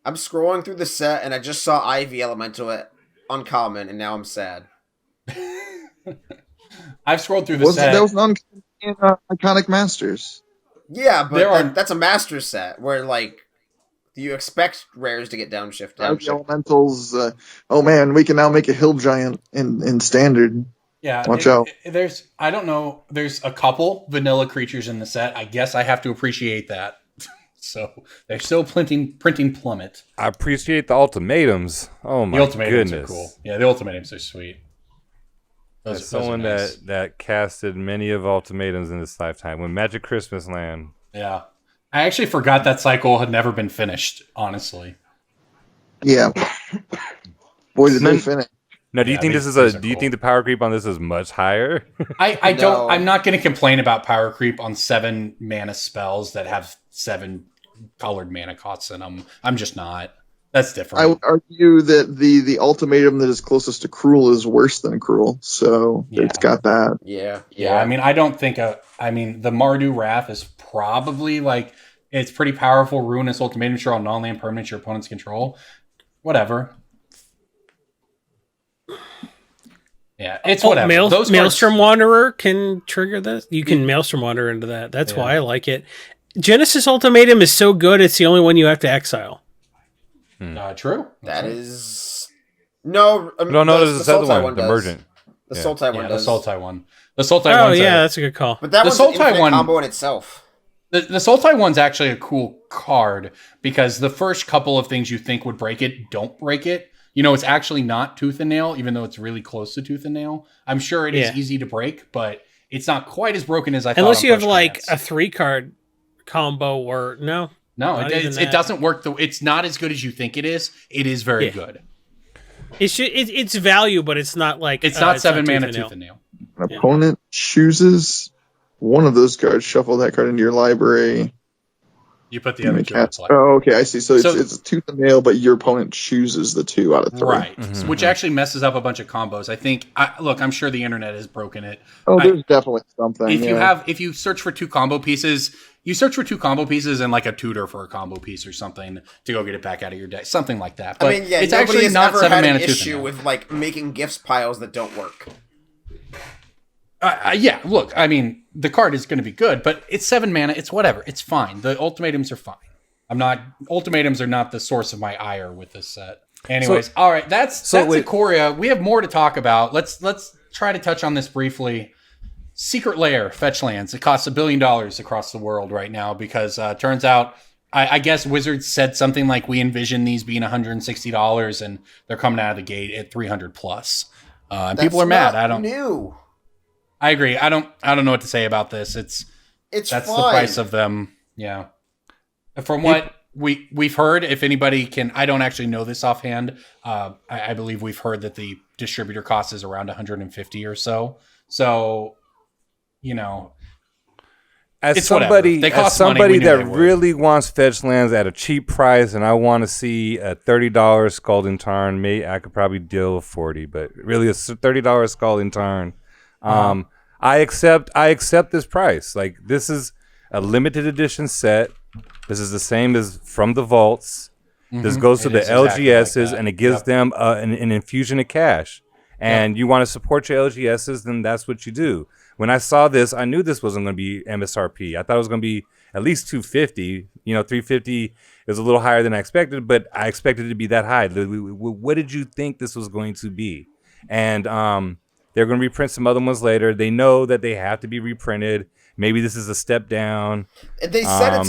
And I just saw Ivy Elemental uncommon, and now I'm sad. I've scrolled through the set. That was an Iconic Masters. Yeah, but that's a Master set where, like, you expect rares to get downshifted. Elementals. Oh man, we can now make a hill giant in standard. Yeah, watch out. There's a couple vanilla creatures in the set. I guess I have to appreciate that. So they're still printing plummet. I appreciate the ultimatums. Oh my goodness. The ultimatums are cool. Yeah, the ultimatums are sweet. As someone nice. that casted many of ultimatums in this lifetime, when Magic Christmas Land. Yeah. I actually forgot that cycle had never been finished, honestly. Yeah. Boy, did they finish. Now, do you think do you think the power creep on this is much higher? I'm not going to complain about power creep on 7 mana spells that have 7 colored mana costs in them. I'm just not. That's different. I would argue that the ultimatum that is closest to Cruel is worse than Cruel, so it's got that. Yeah. I mean, I don't think the Mardu Wrath is probably like, it's pretty powerful, ruinous ultimatum sure on non-land permanents your opponent's control. Whatever. Yeah, it's whatever. Maelstrom Wanderer can trigger this. You can Maelstrom Wanderer into that. That's why I like it. Genesis Ultimatum is so good, it's the only one you have to exile. True. That is... No, there's this other one, the Emergent. The Sultai one does. The Sultai one. The Sultai one. That's a good call. But that was an infinite combo in itself. The Sultai one's actually a cool card because the first couple of things you think would break it don't break it. You know, it's actually not Tooth and Nail, even though it's really close to Tooth and Nail. I'm sure it is easy to break, but it's not quite as broken as I thought. Unless you have like a 3-card combo or no, it doesn't work. It's not as good as you think it is. It is very good. It's value, but it's not like it's not 7 mana Tooth and Nail. An opponent chooses one of those cards, shuffle that card into your library. You put the other two in play. Oh, okay, I see. So it's a tooth and nail, but your opponent chooses the 2 out of 3. Right, which actually messes up a bunch of combos. I think. Look, I'm sure the internet has broken it. Oh, there's definitely something. If you search for 2 combo pieces, you search for 2 combo pieces and like a tutor for a combo piece or something to go get it back out of your deck, something like that. But it's actually not 7 mana issue with like making gifts piles that don't work. Yeah, look, I mean, the card is going to be good, but it's 7 mana. It's whatever. It's fine. The ultimatums are fine. Ultimatums are not the source of my ire with this set. Anyways, all right, that's Ikoria. We have more to talk about. Let's try to touch on this briefly. Secret Lair fetch lands. It costs $1 billion across the world right now because turns out, I guess Wizards said something like we envision these being $160 and they're coming out of the gate at 300 plus. And people are mad. I agree. I don't know what to say about this. That's fine. The price of them. Yeah. From what we've heard, if anybody can, I don't actually know this offhand. I believe we've heard that the distributor cost is around 150 or so. So, as somebody that really wants fetch lands at a cheap price, and I want to see a $30 Scalding Tarn, I could probably deal with 40, but really a $30 Scalding Tarn. I accept this price. Like, this is a limited edition set. This is the same as from the vaults. This goes to the LGSs, and it gives them an infusion of cash. And you want to support your LGSs, then that's what you do. When I saw this, I knew this wasn't going to be MSRP. I thought it was going to be at least $250. 350 is a little higher than I expected, but I expected it to be that high. What did you think this was going to be? And they're going to reprint some other ones later. They know that they have to be reprinted. Maybe this is a step down. They said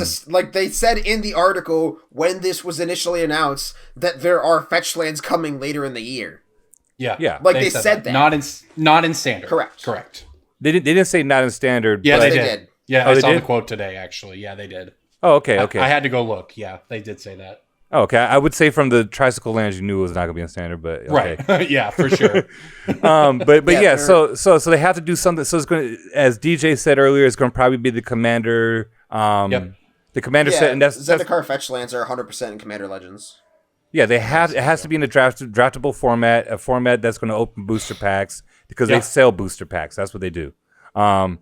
they said in the article when this was initially announced that there are fetch lands coming later in the year. Yeah. Like they said that. Not in standard. Correct. They didn't say not in standard. Yeah, they did. Yeah, I saw the quote today. Actually, yeah, they did. Oh, okay. I had to go look. Yeah, they did say that. Oh, okay. I would say from the tricycle lands, you knew it was not going to be in standard, but okay. Right. Yeah, for sure. but so they have to do something. So it's going to, as DJ said earlier, it's going to probably be the commander. The commander set, and that's Zendikar fetch lands are 100% in Commander Legends. Yeah, it has to be in a draftable format, a format that's going to open booster packs because they sell booster packs. That's what they do. And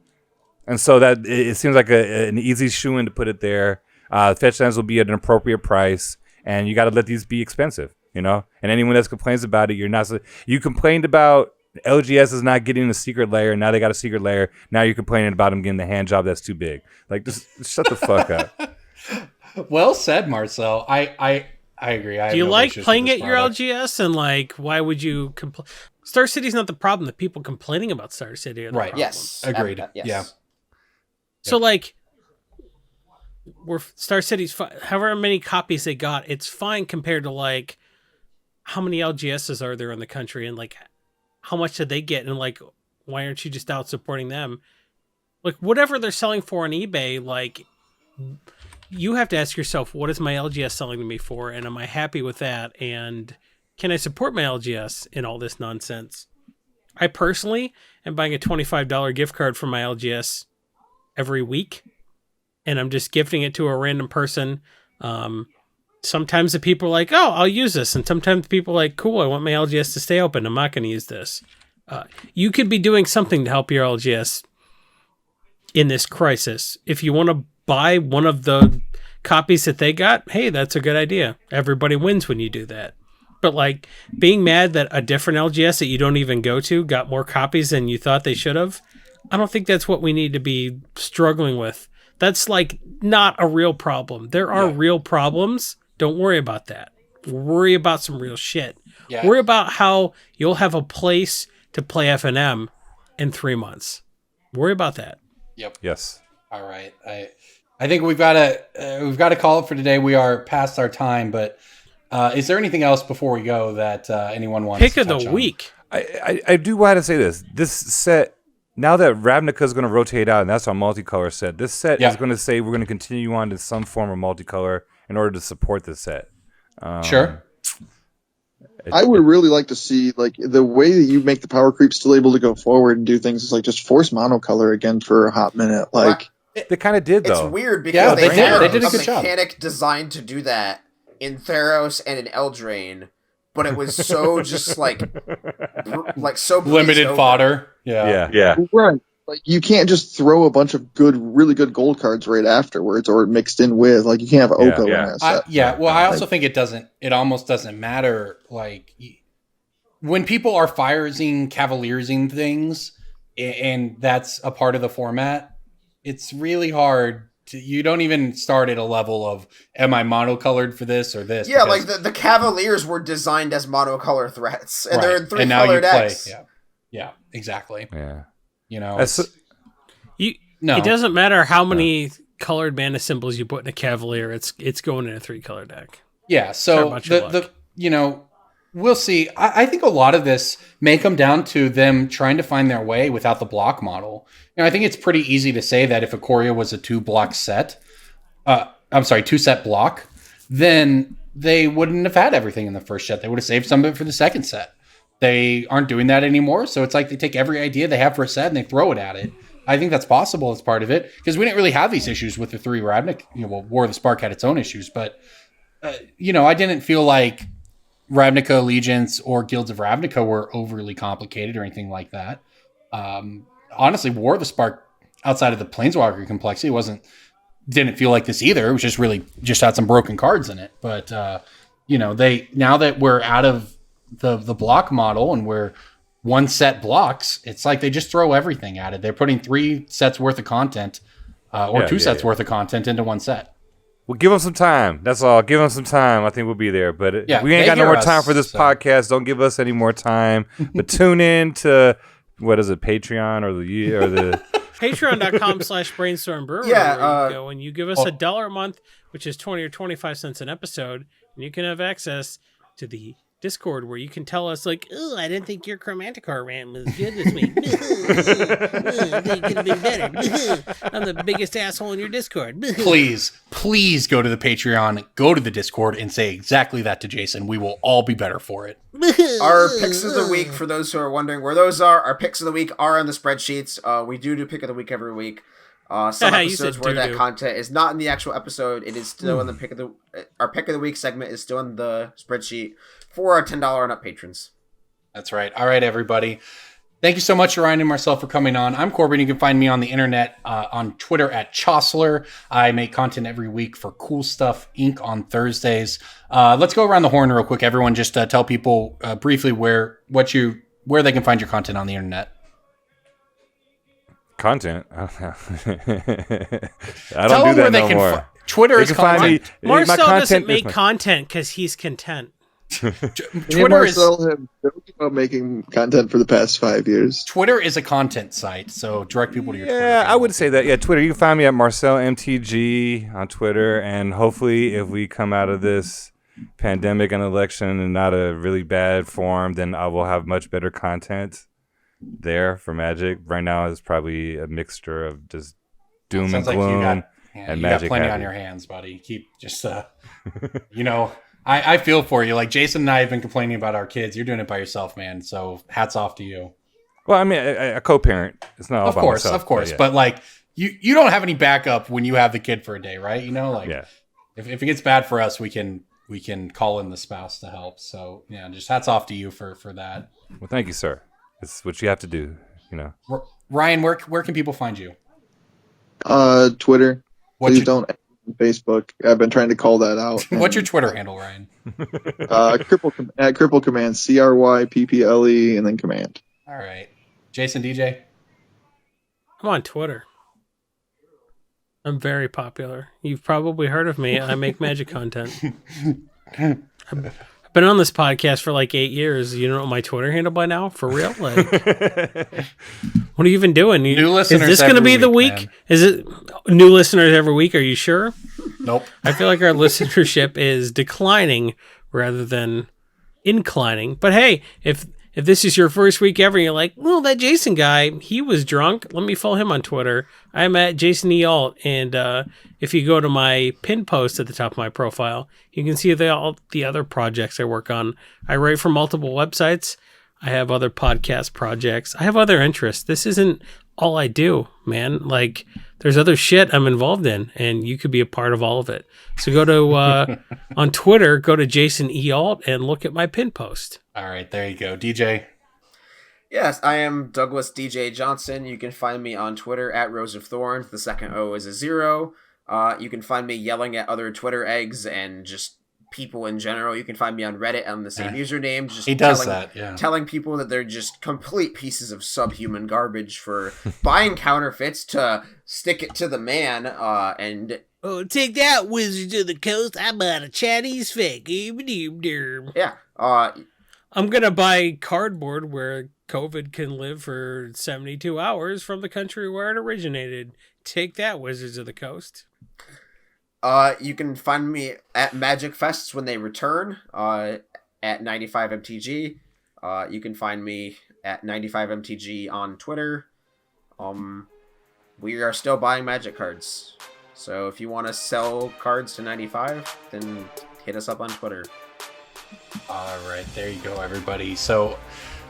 so that it seems like an easy shoe-in to put it there. Fetch lands will be at an appropriate price. And you got to let these be expensive, And anyone that complains about it, you complained about LGS is not getting a secret layer. Now they got a secret layer. Now you're complaining about them getting the hand job that's too big. Like, just shut the fuck up. Well said, Marcel. I agree. Do you like playing at your LGS? And why would you complain? Star City's not the problem. The people complaining about Star City are the problem. Yes. Agreed. Yes. Yeah. So we're Star City's however many copies they got, it's fine compared to how many LGSs are there in the country and how much did they get and why aren't you just out supporting them? Whatever they're selling for on eBay, you have to ask yourself, what is my LGS selling to me for, and am I happy with that, and can I support my LGS in all this nonsense? I personally am buying a $25 gift card for my LGS every week. And I'm just gifting it to a random person. Sometimes the people are like, oh, I'll use this. And sometimes people are like, cool, I want my LGS to stay open. I'm not going to use this. You could be doing something to help your LGS in this crisis. If you want to buy one of the copies that they got, hey, that's a good idea. Everybody wins when you do that. But being mad that a different LGS that you don't even go to got more copies than you thought they should have, I don't think that's what we need to be struggling with. That's not a real problem. There are real problems. Don't worry about that. Worry about some real shit. Yeah. Worry about how you'll have a place to play FNM in 3 months. Worry about that. Yep. Yes. All right. I think we've got to call it for today. We are past our time, but is there anything else before we go that anyone wants to touch on? Pick of the week. I do want to say this. This set, now that Ravnica is going to rotate out, and that's our multicolor set, this set is going to say we're going to continue on to some form of multicolor in order to support this set. Sure. I would really like to see the way that you make the power creep still able to go forward and do things is just force monocolor again for a hot minute. They kind of did, though. It's weird because they had did a a good job. mechanic designed to do that in Theros and in Eldraine, but it was so just like so limited over. fodder. Yeah. Right. Like, you can't just throw a bunch of really good gold cards right afterwards or mixed in with. Like, you can't have Oko in that set. Well, I also think it almost doesn't matter. Like, when people are firesing, cavaliersing things, and that's a part of the format, it's really hard to, you don't even start at a level of, am I monocolored for this or this? Yeah, like the Cavaliers were designed as monocolor threats, and they're in 3-color decks. Yeah, exactly. Yeah. You know, it doesn't matter how many colored mana symbols you put in a Cavalier. It's going in a 3-color deck. Yeah. So we'll see. I think a lot of this may come down to them trying to find their way without the block model. I think it's pretty easy to say that if Ikoria was a 2-block set, 2-set block, then they wouldn't have had everything in the first set. They would have saved some of it for the second set. They aren't doing that anymore, so it's like they take every idea they have for a set and they throw it at it. I think that's possible as part of it, because we didn't really have these issues with the 3 Ravnica. War of the Spark had its own issues, but I didn't feel like Ravnica Allegiance or Guilds of Ravnica were overly complicated or anything like that. Honestly, War of the Spark, outside of the Planeswalker complexity, didn't feel like this either. It was just had some broken cards in it. But now that we're out of the block model and we're 1 set blocks, it's like they just throw everything at it. They're putting 3 sets worth of content or 2 sets worth of content into 1 set. Well, give them some time. That's all. Give them some time. I think we'll be there. But we ain't got no more time for this podcast. Don't give us any more time. But tune in to, what is it, Patreon or the Patreon.com/Brainstorm Brewery. Yeah, where you go and you give us $1 a month, which is 20 or 25 cents an episode, and you can have access to the Discord where you can tell us, like, oh, I didn't think your Chromanticar rant was good this week. I think it could have been better. I'm the biggest asshole in your Discord. Please go to the Patreon, go to the Discord, and say exactly that to Jason. We will all be better for it. Our picks of the week, for those who are wondering where those are, our picks of the week are on the spreadsheets. We do pick of the week every week. Some episodes where that content is not in the actual episode, it is still in the our pick of the week segment is still in the spreadsheet for our $10 and up patrons. That's right. All right, everybody. Thank you so much, Ryan and Marcel, for coming on. I'm Corbin. You can find me on the internet on Twitter at Chosler. I make content every week for Cool Stuff Inc. on Thursdays. Let's go around the horn real quick. Everyone, just tell people briefly where they can find your content on the internet. Content? I don't do that no more. Twitter is content. Marcel doesn't make content because he's content. Twitter is about making content for the past 5 years. Twitter is a content site, so direct people to your Twitter. Yeah, I would say that. Yeah, Twitter. You can find me at Marcel MTG on Twitter, and hopefully, if we come out of this pandemic and election in not a really bad form, then I will have much better content there for Magic. Right now, it's probably a mixture of just doom and gloom and Magic. You got plenty on your hands, buddy. Keep just I feel for you. Like, Jason and I have been complaining about our kids. You're doing it by yourself, man. So hats off to you. Well, I mean, a co-parent. It's not all by myself. Of course. But like, you don't have any backup when you have the kid for a day, right? If it gets bad for us, we can call in the spouse to help. So yeah, just hats off to you for that. Well, thank you, sir. It's what you have to do, Ryan, where can people find you? Twitter. Please don't. Facebook. I've been trying to call that out. What's your Twitter handle, Ryan? Cripple Command, CRYPPLE, and then Command. All right, Jason DJ. I'm on Twitter. I'm very popular. You've probably heard of me. I make Magic content. I've been on this podcast for like 8 years. You know my Twitter handle by now? For real? Like, what are you even doing? New listeners. Is this going to be the week? Man. Is it new listeners every week? Are you sure? Nope. I feel like our listenership is declining rather than inclining. But hey, if this is your first week ever, and you're like, well, that Jason guy, he was drunk. Let me follow him on Twitter. I'm at Jason E. Alt. And if you go to my pin post at the top of my profile, you can see all the other projects I work on. I write for multiple websites. I have other podcast projects. I have other interests. This isn't all I do, man. Like, there's other shit I'm involved in, and you could be a part of all of it. So go to, on Twitter, go to Jason E. Alt and look at my pin post. All right, there you go. DJ. Yes, I am Douglas DJ Johnson. You can find me on Twitter at Rose of Thorns. The second O is a 0. You can find me yelling at other Twitter eggs and just people in general. You can find me on Reddit on the same username. Just he does that, yeah. Telling people that they're just complete pieces of subhuman garbage for buying counterfeits to stick it to the man. And oh, take that, Wizards of the Coast! I bought a Chinese fake. Yeah. I'm gonna buy cardboard where COVID can live for 72 hours from the country where it originated. Take that, Wizards of the Coast. You can find me at Magic Fests when they return, at 95MTG. You can find me at 95MTG on Twitter. We are still buying Magic cards. So if you want to sell cards to 95, then hit us up on Twitter. All right, there you go, everybody. So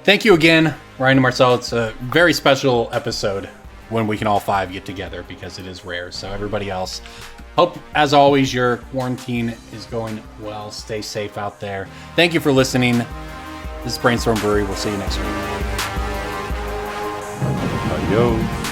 thank you again, Ryan and Marcel. It's a very special episode when we can all 5 get together because it is rare. So everybody else, hope, as always, your quarantine is going well. Stay safe out there. Thank you for listening. This is Brainstorm Brewery. We'll see you next week. Adios.